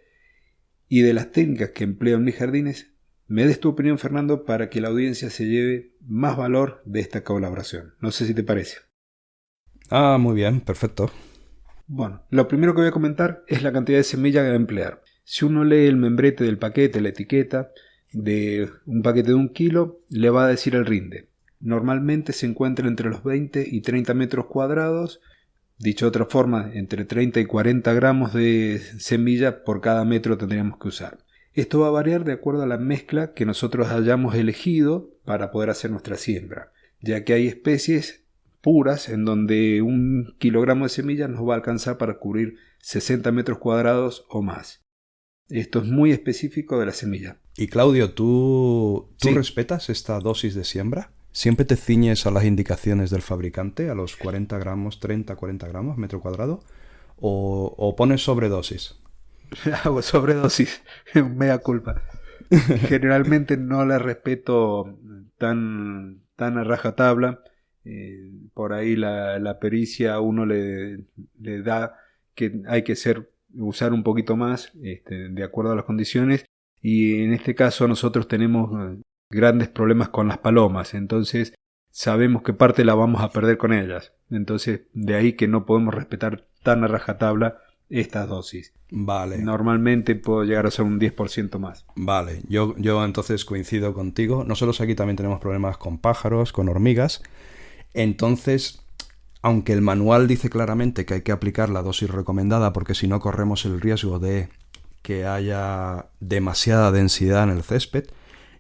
[SPEAKER 1] y de las técnicas que empleo en mis jardines, me des tu opinión, Fernando, para que la audiencia se lleve más valor de esta colaboración. No sé si te parece.
[SPEAKER 2] Muy bien, perfecto.
[SPEAKER 1] Bueno, lo primero que voy a comentar es la cantidad de semilla a emplear. Si uno lee el membrete del paquete, la etiqueta de un paquete de 1 kilo, le va a decir el rinde. Normalmente se encuentra entre los 20 y 30 metros cuadrados. Dicho de otra forma, entre 30 y 40 gramos de semilla por cada metro tendríamos que usar. Esto va a variar de acuerdo a la mezcla que nosotros hayamos elegido para poder hacer nuestra siembra, ya que hay especies puras en donde 1 kilogramo de semilla nos va a alcanzar para cubrir 60 metros cuadrados o más. Esto es muy específico de la semilla.
[SPEAKER 2] Y Claudio, ¿tú
[SPEAKER 1] Sí.
[SPEAKER 2] respetas esta dosis de siembra? ¿Siempre te ciñes a las indicaciones del fabricante, a los 40 gramos, 30, 40 gramos metro cuadrado? ¿O pones sobredosis?
[SPEAKER 1] Hago sobredosis, mea culpa. Generalmente no la respeto tan a rajatabla. Por ahí la pericia a uno le da que hay que usar un poquito más de acuerdo a las condiciones, y en este caso nosotros tenemos grandes problemas con las palomas, entonces sabemos que parte la vamos a perder con ellas, entonces de ahí que no podemos respetar tan a rajatabla estas dosis.
[SPEAKER 2] Vale.
[SPEAKER 1] Normalmente puedo llegar a ser un 10% más.
[SPEAKER 2] Vale, yo entonces coincido contigo. Nosotros aquí también tenemos problemas con pájaros, con hormigas. Entonces, aunque el manual dice claramente que hay que aplicar la dosis recomendada porque si no corremos el riesgo de que haya demasiada densidad en el césped,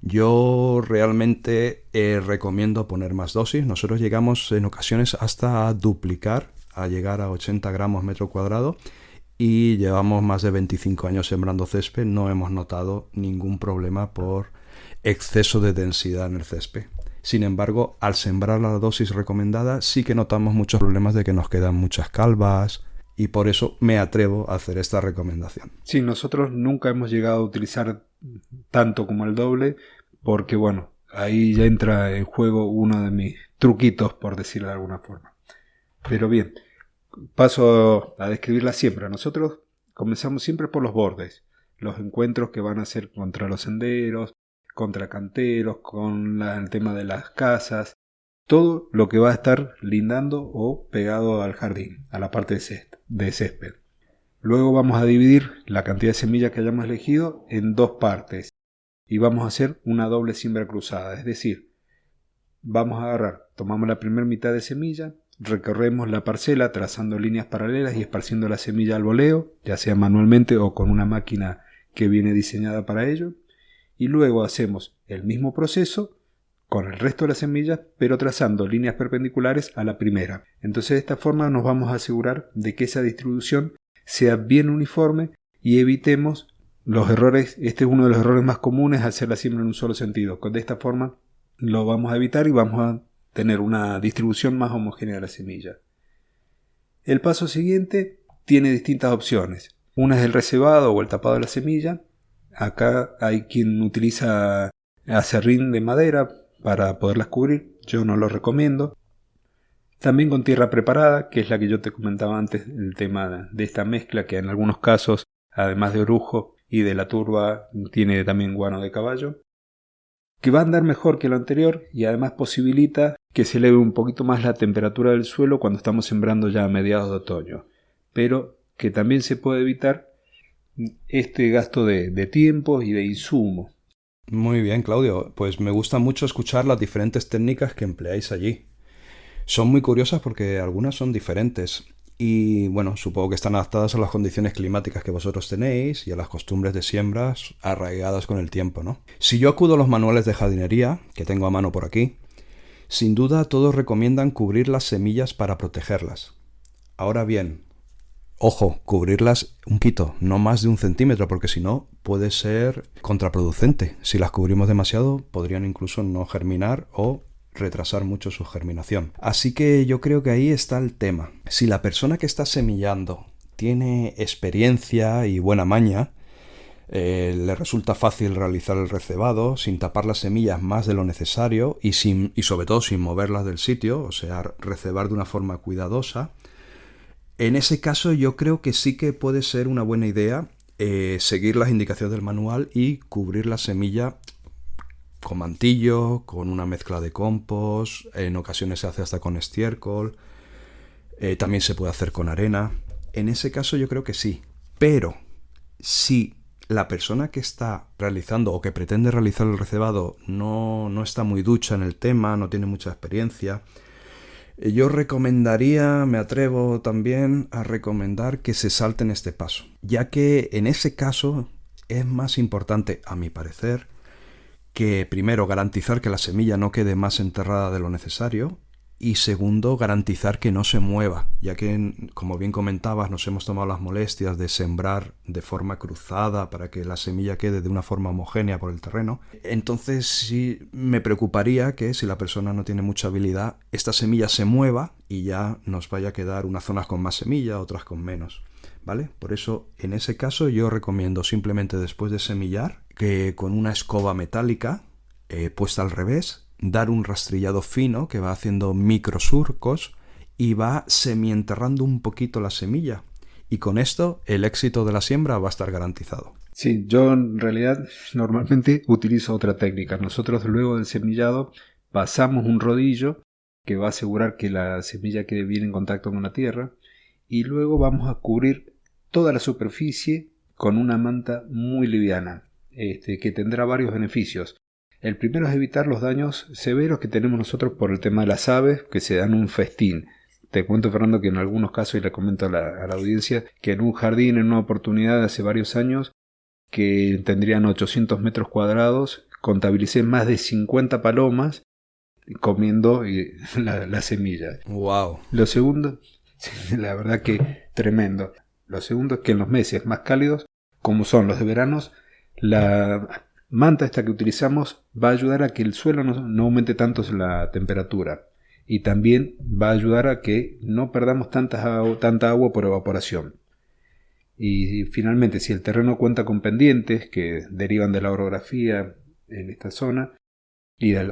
[SPEAKER 2] yo realmente recomiendo poner más dosis. Nosotros llegamos en ocasiones hasta a duplicar, a llegar a 80 gramos metro cuadrado, y llevamos más de 25 años sembrando césped. No hemos notado ningún problema por exceso de densidad en el césped. Sin embargo, al sembrar la dosis recomendada sí que notamos muchos problemas de que nos quedan muchas calvas, y por eso me atrevo a hacer esta recomendación.
[SPEAKER 1] Sí, nosotros nunca hemos llegado a utilizar tanto como el doble, porque bueno, ahí ya entra en juego uno de mis truquitos, por decirlo de alguna forma. Pero bien, paso a describir la siembra. Nosotros comenzamos siempre por los bordes, los encuentros que van a ser contra los senderos, contra canteros, con el tema de las casas, todo lo que va a estar lindando o pegado al jardín, a la parte de césped. Luego vamos a dividir la cantidad de semillas que hayamos elegido en dos partes y vamos a hacer una doble siembra cruzada, es decir, vamos a agarrar, tomamos la primera mitad de semilla, recorremos la parcela trazando líneas paralelas y esparciendo la semilla al voleo, ya sea manualmente o con una máquina que viene diseñada para ello, y luego hacemos el mismo proceso con el resto de las semillas, pero trazando líneas perpendiculares a la primera. Entonces de esta forma nos vamos a asegurar de que esa distribución sea bien uniforme y evitemos los errores. Este es uno de los errores más comunes, hacer la siembra en un solo sentido. De esta forma lo vamos a evitar y vamos a tener una distribución más homogénea de la semilla. El paso siguiente tiene distintas opciones. Una es el recebado o el tapado de la semilla. Acá hay quien utiliza acerrín de madera para poderlas cubrir. Yo no lo recomiendo. También con tierra preparada, que es la que yo te comentaba antes, el tema de esta mezcla que en algunos casos, además de orujo y de la turba, tiene también guano de caballo, que va a andar mejor que lo anterior y además posibilita que se eleve un poquito más la temperatura del suelo cuando estamos sembrando ya a mediados de otoño, pero que también se puede evitar este gasto de tiempo y de insumo.
[SPEAKER 2] Muy bien, Claudio. Pues me gusta mucho escuchar las diferentes técnicas que empleáis allí. Son muy curiosas porque algunas son diferentes y, bueno, supongo que están adaptadas a las condiciones climáticas que vosotros tenéis y a las costumbres de siembras arraigadas con el tiempo, ¿no? Si yo acudo a los manuales de jardinería, que tengo a mano por aquí, sin duda todos recomiendan cubrir las semillas para protegerlas. Ahora bien, ojo, cubrirlas un poquito, no más de 1 centímetro, porque si no puede ser contraproducente. Si las cubrimos demasiado, podrían incluso no germinar o retrasar mucho su germinación. Así que yo creo que ahí está el tema. Si la persona que está semillando tiene experiencia y buena maña, le resulta fácil realizar el recebado sin tapar las semillas más de lo necesario y sobre todo sin moverlas del sitio, o sea, recebar de una forma cuidadosa. En ese caso yo creo que sí que puede ser una buena idea seguir las indicaciones del manual y cubrir la semilla con mantillo, con una mezcla de compost, en ocasiones se hace hasta con estiércol, también se puede hacer con arena. En ese caso yo creo que sí, pero si la persona que está realizando o que pretende realizar el recebado no está muy ducha en el tema, no tiene mucha experiencia, yo recomendaría, me atrevo también a recomendar que se salten este paso, ya que en ese caso es más importante, a mi parecer, que primero garantizar que la semilla no quede más enterrada de lo necesario y segundo garantizar que no se mueva, ya que, como bien comentabas, nos hemos tomado las molestias de sembrar de forma cruzada para que la semilla quede de una forma homogénea por el terreno. Entonces sí me preocuparía que si la persona no tiene mucha habilidad, esta semilla se mueva y ya nos vaya a quedar unas zonas con más semilla, otras con menos, ¿vale? Por eso, en ese caso, yo recomiendo simplemente después de semillar que con una escoba metálica puesta al revés, dar un rastrillado fino que va haciendo microsurcos y va semienterrando un poquito la semilla. Y con esto el éxito de la siembra va a estar garantizado.
[SPEAKER 1] Sí, yo en realidad normalmente utilizo otra técnica. Nosotros luego del semillado pasamos un rodillo que va a asegurar que la semilla quede bien en contacto con la tierra y luego vamos a cubrir toda la superficie con una manta muy liviana, que tendrá varios beneficios. El primero es evitar los daños severos que tenemos nosotros por el tema de las aves, que se dan un festín. Te cuento, Fernando, que en algunos casos, y le comento a la audiencia, que en un jardín, en una oportunidad de hace varios años, que tendrían 800 metros cuadrados, contabilicé más de 50 palomas comiendo la semilla.
[SPEAKER 2] ¡Wow!
[SPEAKER 1] Lo segundo, la verdad que tremendo. Lo segundo es que en los meses más cálidos, como son los de veranos, la manta esta que utilizamos va a ayudar a que el suelo no aumente tanto la temperatura y también va a ayudar a que no perdamos tanta agua por evaporación. Y finalmente, si el terreno cuenta con pendientes que derivan de la orografía en esta zona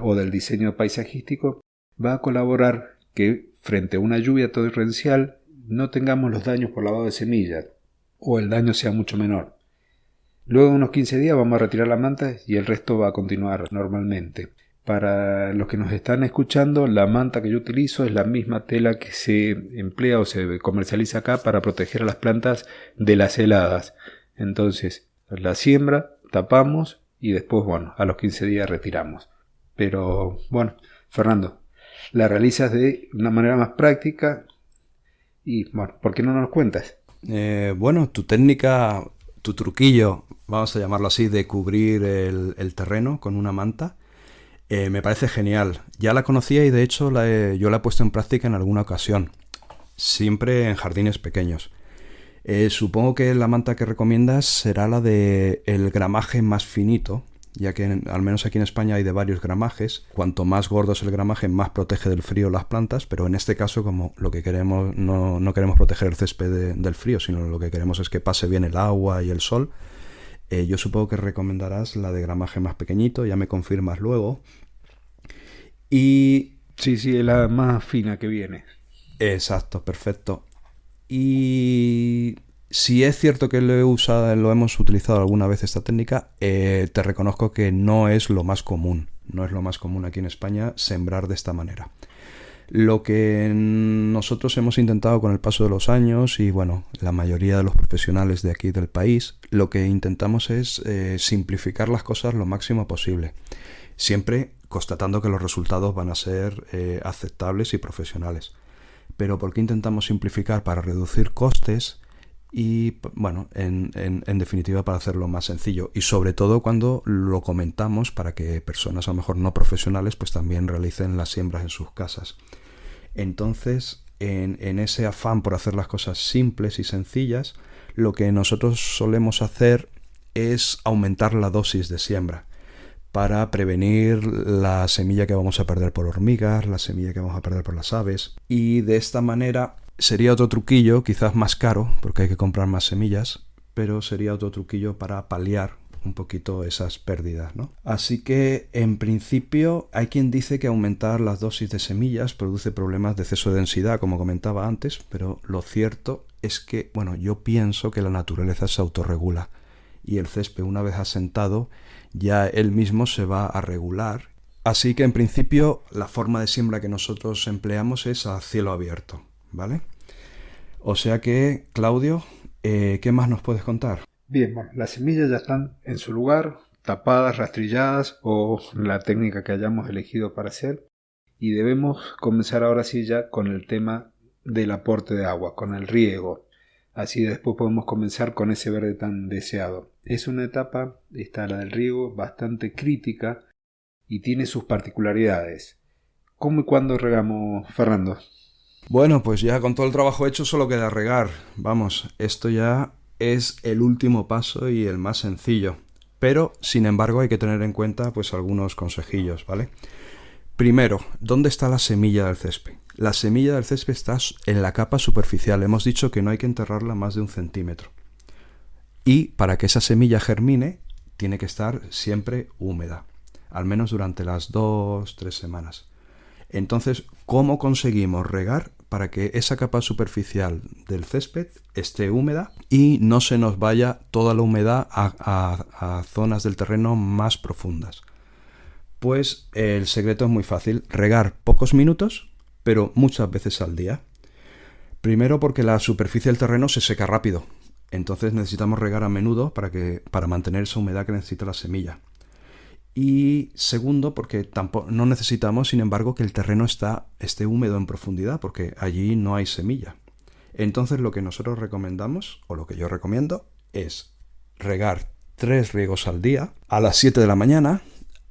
[SPEAKER 1] o del diseño paisajístico, va a colaborar que frente a una lluvia torrencial no tengamos los daños por lavado de semillas o el daño sea mucho menor. Luego de unos 15 días vamos a retirar la manta y el resto va a continuar normalmente. Para los que nos están escuchando, la manta que yo utilizo es la misma tela que se emplea o se comercializa acá para proteger a las plantas de las heladas. Entonces, la siembra, tapamos y después, a los 15 días retiramos. Pero, Fernando, la realizas de una manera más práctica y, ¿por qué no nos cuentas?
[SPEAKER 2] Tu técnica, tu truquillo, vamos a llamarlo así, de cubrir el terreno con una manta, me parece genial. Ya la conocía y de hecho yo la he puesto en práctica en alguna ocasión, siempre en jardines pequeños. Supongo que la manta que recomiendas será la de el gramaje más finito, ya que al menos aquí en España hay de varios gramajes. Cuanto más gordo es el gramaje, más protege del frío las plantas, pero en este caso, como lo que queremos, no queremos proteger el césped del frío, sino lo que queremos es que pase bien el agua y el sol, yo supongo que recomendarás la de gramaje más pequeñito, ya me confirmas luego. Y
[SPEAKER 1] sí, es la más fina que viene.
[SPEAKER 2] Exacto, perfecto. Y si es cierto que lo hemos utilizado alguna vez esta técnica, te reconozco que no es lo más común. No es lo más común aquí en España sembrar de esta manera. Lo que nosotros hemos intentado con el paso de los años y la mayoría de los profesionales de aquí del país, lo que intentamos es simplificar las cosas lo máximo posible. Siempre constatando que los resultados van a ser aceptables y profesionales. Pero ¿por qué intentamos simplificar? Para reducir costes y, en definitiva para hacerlo más sencillo. Y sobre todo cuando lo comentamos para que personas a lo mejor no profesionales pues también realicen las siembras en sus casas. Entonces, en ese afán por hacer las cosas simples y sencillas, lo que nosotros solemos hacer es aumentar la dosis de siembra para prevenir la semilla que vamos a perder por hormigas, la semilla que vamos a perder por las aves. Y de esta manera sería otro truquillo, quizás más caro, porque hay que comprar más semillas, pero sería otro truquillo para paliar un poquito esas pérdidas, ¿no? Así que, en principio, hay quien dice que aumentar las dosis de semillas produce problemas de exceso de densidad, como comentaba antes, pero lo cierto es que, yo pienso que la naturaleza se autorregula y el césped, una vez asentado, ya él mismo se va a regular. Así que, en principio, la forma de siembra que nosotros empleamos es a cielo abierto, ¿vale? O sea que, Claudio, ¿qué más nos puedes contar?
[SPEAKER 1] Bien, las semillas ya están en su lugar, tapadas, rastrilladas o la técnica que hayamos elegido para hacer. Y debemos comenzar ahora sí ya con el tema del aporte de agua, con el riego. Así después podemos comenzar con ese verde tan deseado. Es una etapa, la del riego, bastante crítica y tiene sus particularidades. ¿Cómo y cuándo regamos, Fernando?
[SPEAKER 2] Bueno, pues ya con todo el trabajo hecho solo queda regar. Vamos, esto ya es el último paso y el más sencillo. Pero, sin embargo, hay que tener en cuenta pues algunos consejillos, ¿vale? Primero, ¿dónde está la semilla del césped? La semilla del césped está en la capa superficial. Hemos dicho que no hay que enterrarla más de 1 centímetro. Y para que esa semilla germine, tiene que estar siempre húmeda, al menos durante las 2-3 semanas. Entonces, ¿cómo conseguimos regar para que esa capa superficial del césped esté húmeda y no se nos vaya toda la humedad a zonas del terreno más profundas? Pues el secreto es muy fácil, regar pocos minutos, pero muchas veces al día. Primero porque la superficie del terreno se seca rápido, entonces necesitamos regar a menudo para mantener esa humedad que necesita la semilla. Y segundo, porque no necesitamos, sin embargo, que el terreno esté húmedo en profundidad, porque allí no hay semilla. Entonces lo que nosotros recomendamos, o lo que yo recomiendo, es regar 3 riegos al día, a las 7 de la mañana,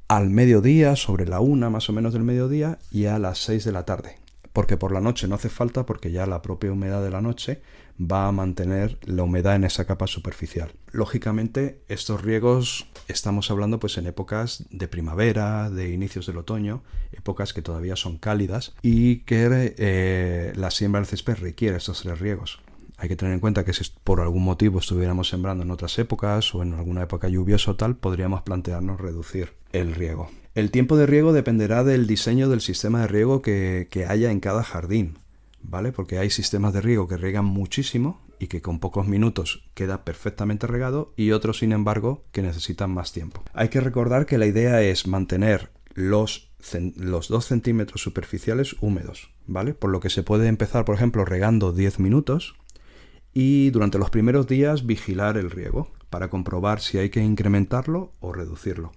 [SPEAKER 2] al mediodía, sobre la 1 más o menos del mediodía, y a las 6 de la tarde. Porque por la noche no hace falta, porque ya la propia humedad de la noche va a mantener la humedad en esa capa superficial. Lógicamente, estos riegos estamos hablando pues en épocas de primavera, de inicios del otoño, épocas que todavía son cálidas y que la siembra del césped requiere estos 3 riegos. Hay que tener en cuenta que si por algún motivo estuviéramos sembrando en otras épocas o en alguna época lluviosa o tal, podríamos plantearnos reducir el riego. El tiempo de riego dependerá del diseño del sistema de riego que haya en cada jardín, ¿vale? Porque hay sistemas de riego que riegan muchísimo y que con pocos minutos queda perfectamente regado, y otros, sin embargo, que necesitan más tiempo. Hay que recordar que la idea es mantener los 2 centímetros superficiales húmedos, ¿vale? Por lo que se puede empezar, por ejemplo, regando 10 minutos y durante los primeros días vigilar el riego para comprobar si hay que incrementarlo o reducirlo.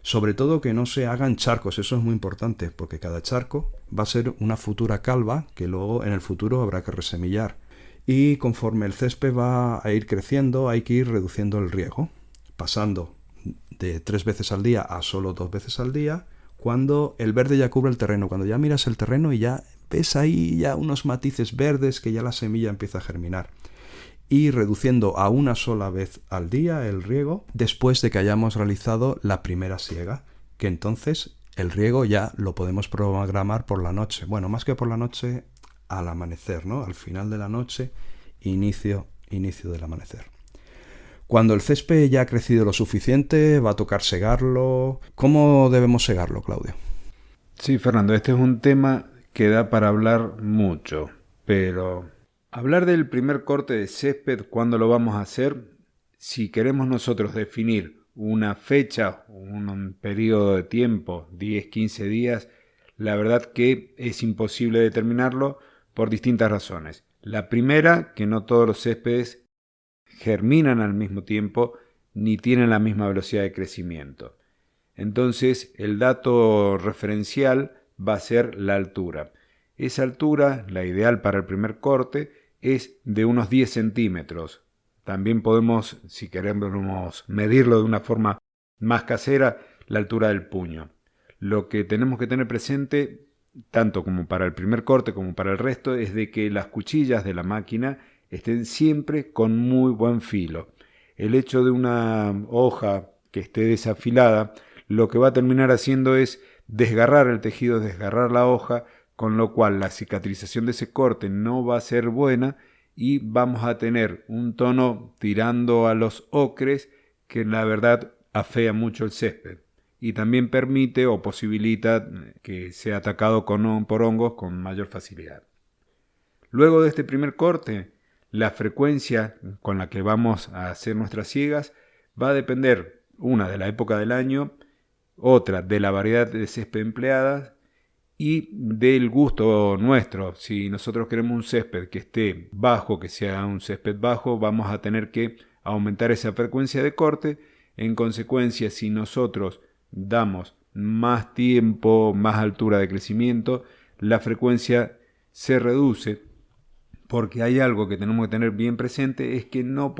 [SPEAKER 2] Sobre todo que no se hagan charcos, eso es muy importante, porque cada charco va a ser una futura calva que luego en el futuro habrá que resemillar. Y conforme el césped va a ir creciendo, hay que ir reduciendo el riego, pasando de 3 veces al día a solo 2 veces al día, cuando el verde ya cubre el terreno, cuando ya miras el terreno y ya ves ahí ya unos matices verdes, que ya la semilla empieza a germinar. Y reduciendo a una sola vez al día el riego después de que hayamos realizado la primera siega, que entonces el riego ya lo podemos programar por la noche. Bueno, más que por la noche, al amanecer, ¿no? Al final de la noche, inicio del amanecer. Cuando el césped ya ha crecido lo suficiente, va a tocar segarlo. ¿Cómo debemos segarlo, Claudio?
[SPEAKER 1] Sí, Fernando, este es un tema que da para hablar mucho, pero hablar del primer corte de césped, ¿cuándo lo vamos a hacer? Si queremos nosotros definir una fecha, un periodo de tiempo, 10, 15 días, la verdad que es imposible determinarlo por distintas razones. La primera, que no todos los céspedes germinan al mismo tiempo ni tienen la misma velocidad de crecimiento. Entonces, el dato referencial va a ser la altura. Esa altura, la ideal para el primer corte, es de unos 10 centímetros. También podemos, si queremos medirlo de una forma más casera, la altura del puño. Lo que tenemos que tener presente, tanto como para el primer corte como para el resto, es de que las cuchillas de la máquina estén siempre con muy buen filo. El hecho de una hoja que esté desafilada, lo que va a terminar haciendo es desgarrar el tejido, desgarrar la hoja, con lo cual la cicatrización de ese corte no va a ser buena y vamos a tener un tono tirando a los ocres que la verdad afea mucho el césped y también permite o posibilita que sea atacado por hongos con mayor facilidad. Luego de este primer corte, la frecuencia con la que vamos a hacer nuestras siegas va a depender, una, de la época del año, otra, de la variedad de césped empleada y del gusto nuestro. Si nosotros queremos un césped que esté bajo, que sea un césped bajo, vamos a tener que aumentar esa frecuencia de corte. En consecuencia, si nosotros damos más tiempo, más altura de crecimiento, la frecuencia se reduce, porque hay algo que tenemos que tener bien presente, es que no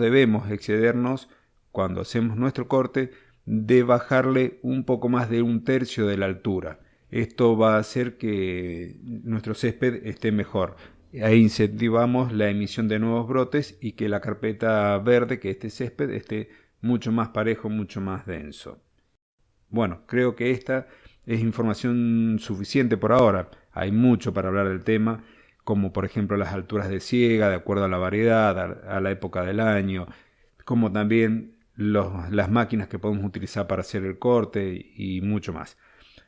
[SPEAKER 1] debemos excedernos cuando hacemos nuestro corte de bajarle un poco más de 1/3 de la altura. Esto va a hacer que nuestro césped esté mejor. Ahí incentivamos la emisión de nuevos brotes y que la carpeta verde, que este césped, esté mucho más parejo, mucho más denso. Bueno, creo que esta es información suficiente por ahora. Hay mucho para hablar del tema, como por ejemplo las alturas de siega, de acuerdo a la variedad, a la época del año, como también las máquinas que podemos utilizar para hacer el corte y mucho más.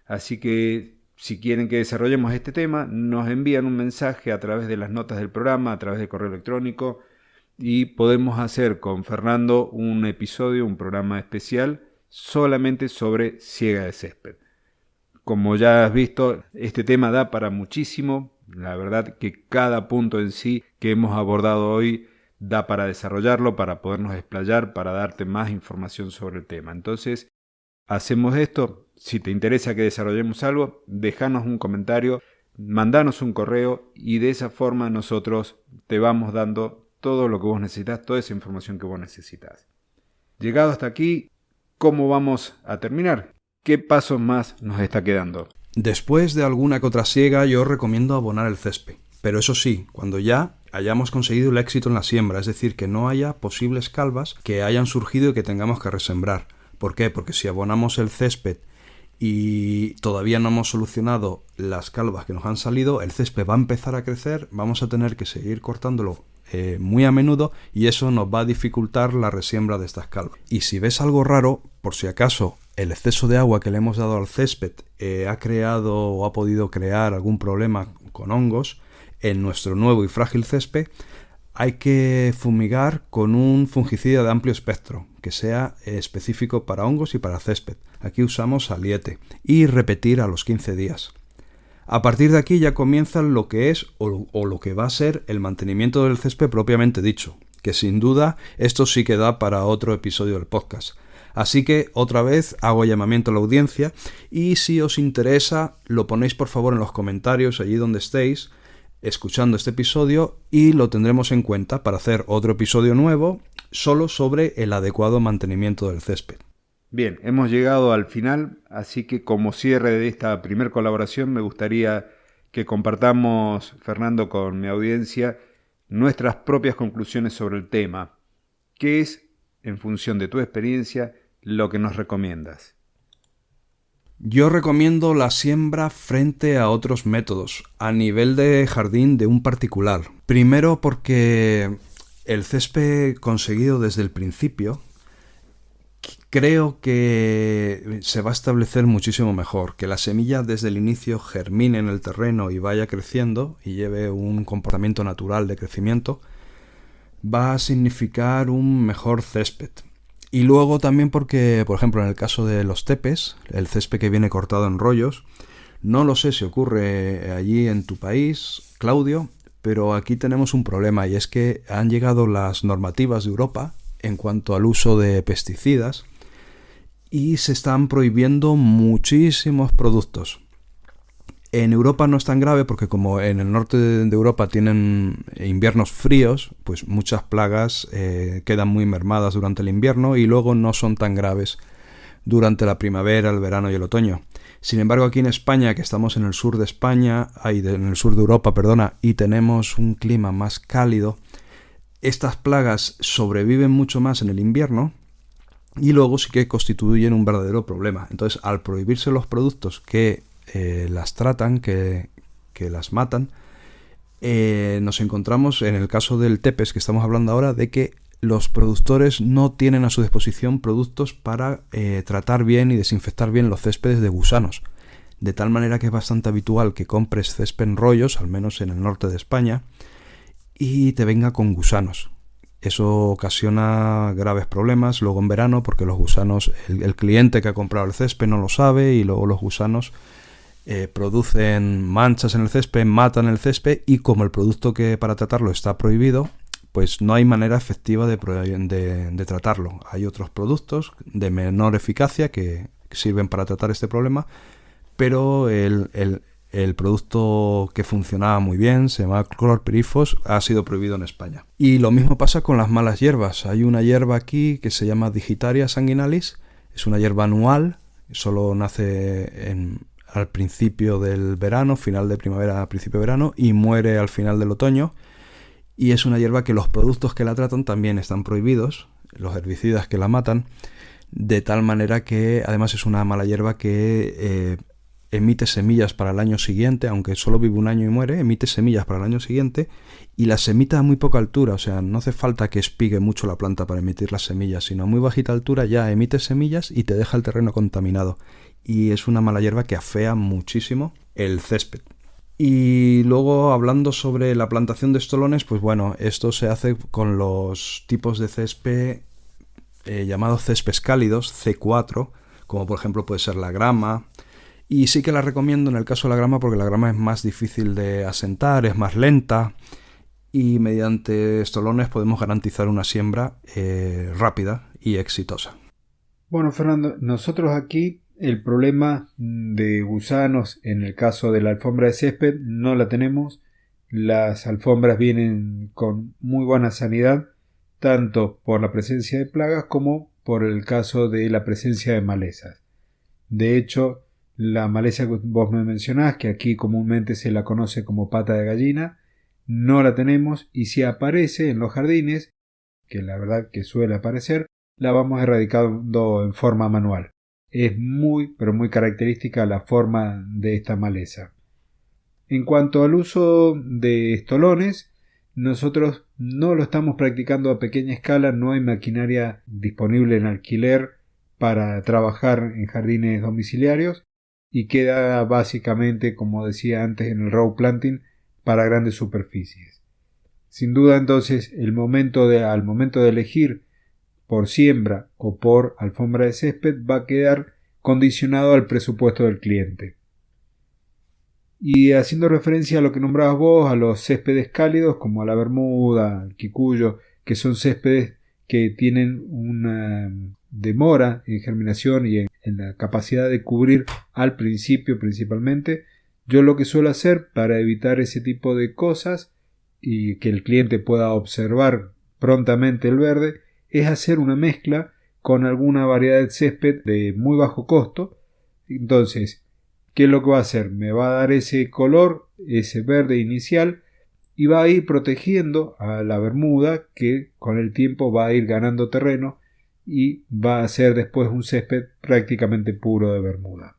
[SPEAKER 1] Así que si quieren que desarrollemos este tema, nos envían un mensaje a través de las notas del programa, a través de correo electrónico, y podemos hacer con Fernando un episodio, un programa especial solamente sobre siega de césped. Como ya has visto, este tema da para muchísimo. La verdad que cada punto en sí que hemos abordado hoy da para desarrollarlo, para podernos explayar, para darte más información sobre el tema. Entonces, hacemos esto. Si te interesa que desarrollemos algo, déjanos un comentario, mandanos un correo y de esa forma nosotros te vamos dando todo lo que vos necesitas, toda esa información que vos necesitas. Llegado hasta aquí, ¿cómo vamos a terminar? ¿Qué pasos más nos está quedando?
[SPEAKER 2] Después de alguna que otra siega, yo recomiendo abonar el césped. Pero eso sí, cuando ya hayamos conseguido el éxito en la siembra, es decir, que no haya posibles calvas que hayan surgido y que tengamos que resembrar. ¿Por qué? Porque si abonamos el césped y todavía no hemos solucionado las calvas que nos han salido, el césped va a empezar a crecer, vamos a tener que seguir cortándolo muy a menudo y eso nos va a dificultar la resiembra de estas calvas. Y si ves algo raro, por si acaso el exceso de agua que le hemos dado al césped ha creado o ha podido crear algún problema con hongos en nuestro nuevo y frágil césped, hay que fumigar con un fungicida de amplio espectro, que sea específico para hongos y para césped. Aquí usamos Aliete y repetir a los 15 días. A partir de aquí ya comienza lo que es o lo que va a ser el mantenimiento del césped propiamente dicho, que sin duda esto sí que da para otro episodio del podcast. Así que otra vez hago llamamiento a la audiencia y si os interesa lo ponéis por favor en los comentarios allí donde estéis escuchando este episodio y lo tendremos en cuenta para hacer otro episodio nuevo solo sobre el adecuado mantenimiento del césped.
[SPEAKER 1] Bien, hemos llegado al final, así que como cierre de esta primera colaboración me gustaría que compartamos, Fernando, con mi audiencia nuestras propias conclusiones sobre el tema. ¿Qué es, en función de tu experiencia, lo que nos recomiendas?
[SPEAKER 2] Yo recomiendo la siembra frente a otros métodos, a nivel de jardín de un particular. Primero porque el césped conseguido desde el principio creo que se va a establecer muchísimo mejor, que la semilla desde el inicio germine en el terreno y vaya creciendo y lleve un comportamiento natural de crecimiento, va a significar un mejor césped. Y luego también porque, por ejemplo, en el caso de los tepes, el césped que viene cortado en rollos, no lo sé si ocurre allí en tu país, Claudio, pero aquí tenemos un problema y es que han llegado las normativas de Europa en cuanto al uso de pesticidas y se están prohibiendo muchísimos productos. En Europa no es tan grave porque como en el norte de Europa tienen inviernos fríos, pues muchas plagas quedan muy mermadas durante el invierno y luego no son tan graves durante la primavera, el verano y el otoño. Sin embargo, aquí en España, que estamos en el sur de España, en el sur de Europa, y tenemos un clima más cálido, estas plagas sobreviven mucho más en el invierno y luego sí que constituyen un verdadero problema. Entonces, al prohibirse los productos que las tratan, que las matan, nos encontramos en el caso del tepes que estamos hablando ahora de que los productores no tienen a su disposición productos para tratar bien y desinfectar bien los céspedes de gusanos, de tal manera que es bastante habitual que compres césped en rollos, al menos en el norte de España, y te venga con gusanos. Eso ocasiona graves problemas luego en verano porque los gusanos, el cliente que ha comprado el césped no lo sabe y luego los gusanos producen manchas en el césped, matan el césped y como el producto que para tratarlo está prohibido, pues no hay manera efectiva de tratarlo. Hay otros productos de menor eficacia que sirven para tratar este problema, pero el producto que funcionaba muy bien, se llama clorpirifos, ha sido prohibido en España. Y lo mismo pasa con las malas hierbas. Hay una hierba aquí que se llama Digitaria sanguinalis, es una hierba anual, solo nace al principio del verano, final de primavera, principio de verano, y muere al final del otoño. Y es una hierba que los productos que la tratan también están prohibidos, los herbicidas que la matan, de tal manera que además es una mala hierba que emite semillas para el año siguiente, aunque solo vive un año y muere, emite semillas para el año siguiente y las emite a muy poca altura, o sea, no hace falta que espigue mucho la planta para emitir las semillas, sino a muy bajita altura ya emite semillas y te deja el terreno contaminado. Y es una mala hierba que afea muchísimo el césped. Y luego hablando sobre la plantación de estolones, pues bueno, esto se hace con los tipos de césped llamados céspedes cálidos, C4, como por ejemplo puede ser la grama. Y sí que la recomiendo en el caso de la grama porque la grama es más difícil de asentar, es más lenta y mediante estolones podemos garantizar una siembra rápida y exitosa.
[SPEAKER 1] Bueno, Fernando, nosotros aquí el problema de gusanos en el caso de la alfombra de césped no la tenemos. Las alfombras vienen con muy buena sanidad, tanto por la presencia de plagas como por el caso de la presencia de malezas. De hecho, la maleza que vos me mencionás, que aquí comúnmente se la conoce como pata de gallina, no la tenemos y si aparece en los jardines, que la verdad que suele aparecer, la vamos erradicando en forma manual. Es muy, pero muy característica la forma de esta maleza. En cuanto al uso de estolones, nosotros no lo estamos practicando a pequeña escala, no hay maquinaria disponible en alquiler para trabajar en jardines domiciliarios y queda básicamente, como decía antes, en el row planting para grandes superficies. Sin duda, entonces, al momento de elegir por siembra o por alfombra de césped va a quedar condicionado al presupuesto del cliente. Y haciendo referencia a lo que nombrabas vos, a los céspedes cálidos como a la bermuda, el kikuyo, que son céspedes que tienen una demora en germinación y en la capacidad de cubrir al principio principalmente, yo lo que suelo hacer para evitar ese tipo de cosas y que el cliente pueda observar prontamente el verde es hacer una mezcla con alguna variedad de césped de muy bajo costo. Entonces, ¿qué es lo que va a hacer? Me va a dar ese color, ese verde inicial, y va a ir protegiendo a la bermuda, que con el tiempo va a ir ganando terreno y va a ser después un césped prácticamente puro de bermuda.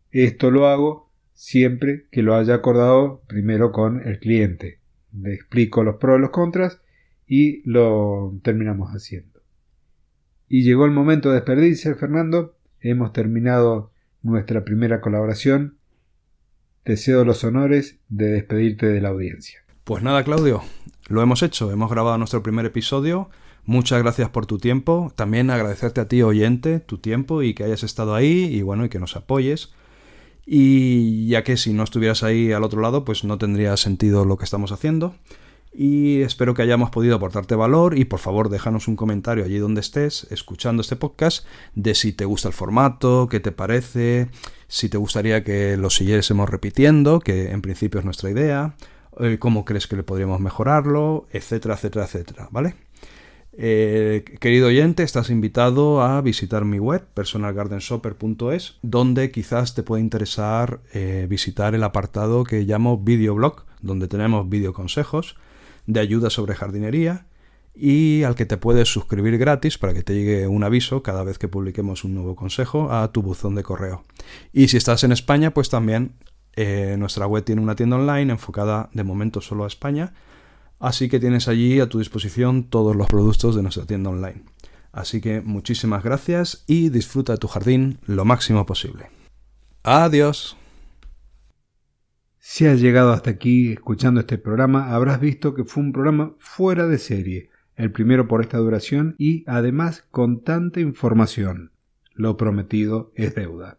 [SPEAKER 1] Esto lo hago siempre que lo haya acordado primero con el cliente. Le explico los pros y los contras y lo terminamos haciendo. Y llegó el momento de despedirse, Fernando. Hemos terminado nuestra primera colaboración. Te cedo los honores de despedirte de la audiencia.
[SPEAKER 2] Pues nada, Claudio, lo hemos hecho, hemos grabado nuestro primer episodio. Muchas gracias por tu tiempo. También agradecerte a ti, oyente, tu tiempo y que hayas estado ahí y bueno, y que nos apoyes. Y ya que si no estuvieras ahí al otro lado, pues no tendría sentido lo que estamos haciendo. Y espero que hayamos podido aportarte valor y por favor déjanos un comentario allí donde estés escuchando este podcast de si te gusta el formato, qué te parece, si te gustaría que lo siguiésemos repitiendo, que en principio es nuestra idea, cómo crees que le podríamos mejorarlo, etcétera, etcétera, etcétera, ¿vale? Querido oyente, estás invitado a visitar mi web personalgardenshopper.es, donde quizás te pueda interesar visitar el apartado que llamo videoblog, donde tenemos videoconsejos de ayuda sobre jardinería y al que te puedes suscribir gratis para que te llegue un aviso cada vez que publiquemos un nuevo consejo a tu buzón de correo. Y si estás en España, pues también nuestra web tiene una tienda online enfocada de momento solo a España, así que tienes allí a tu disposición todos los productos de nuestra tienda online. Así que muchísimas gracias y disfruta de tu jardín lo máximo posible. ¡Adiós!
[SPEAKER 1] Si has llegado hasta aquí escuchando este programa, habrás visto que fue un programa fuera de serie, el primero por esta duración y además con tanta información. Lo prometido es deuda.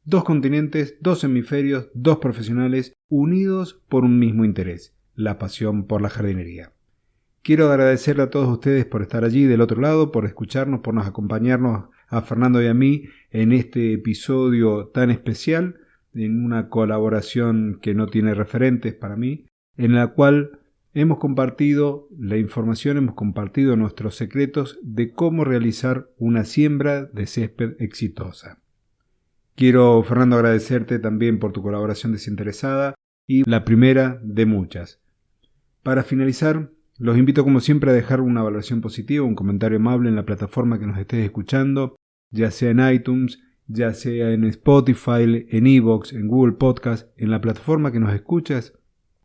[SPEAKER 1] 2 continentes, 2 hemisferios, 2 profesionales unidos por un mismo interés, la pasión por la jardinería. Quiero agradecerle a todos ustedes por estar allí del otro lado, por escucharnos, por acompañarnos a Fernando y a mí en este episodio tan especial, en una colaboración que no tiene referentes para mí, en la cual hemos compartido la información, hemos compartido nuestros secretos de cómo realizar una siembra de césped exitosa. Quiero, Fernando, agradecerte también por tu colaboración desinteresada y la primera de muchas. Para finalizar, los invito como siempre a dejar una valoración positiva, un comentario amable en la plataforma que nos estés escuchando, ya sea en iTunes, ya sea en Spotify, en iVoox, en Google Podcast, en la plataforma que nos escuchas.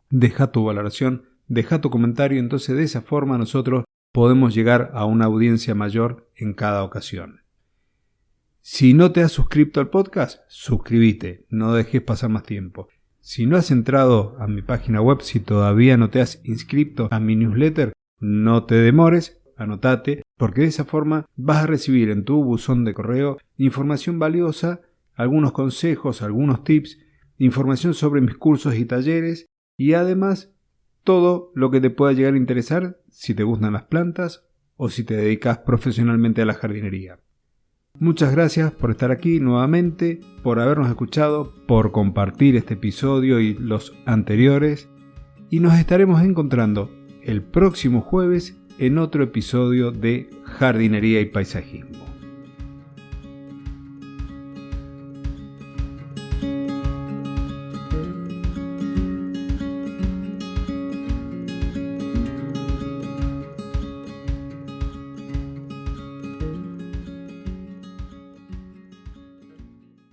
[SPEAKER 1] Deja tu valoración, deja tu comentario, entonces de esa forma nosotros podemos llegar a una audiencia mayor en cada ocasión. Si no te has suscrito al podcast, suscríbete, no dejes pasar más tiempo. Si no has entrado a mi página web, si todavía no te has inscrito a mi newsletter, no te demores, anótate, porque de esa forma vas a recibir en tu buzón de correo información valiosa, algunos consejos, algunos tips, información sobre mis cursos y talleres y además todo lo que te pueda llegar a interesar si te gustan las plantas o si te dedicas profesionalmente a la jardinería. Muchas gracias por estar aquí nuevamente, por habernos escuchado, por compartir este episodio y los anteriores y nos estaremos encontrando el próximo jueves en otro episodio de Jardinería y Paisajismo.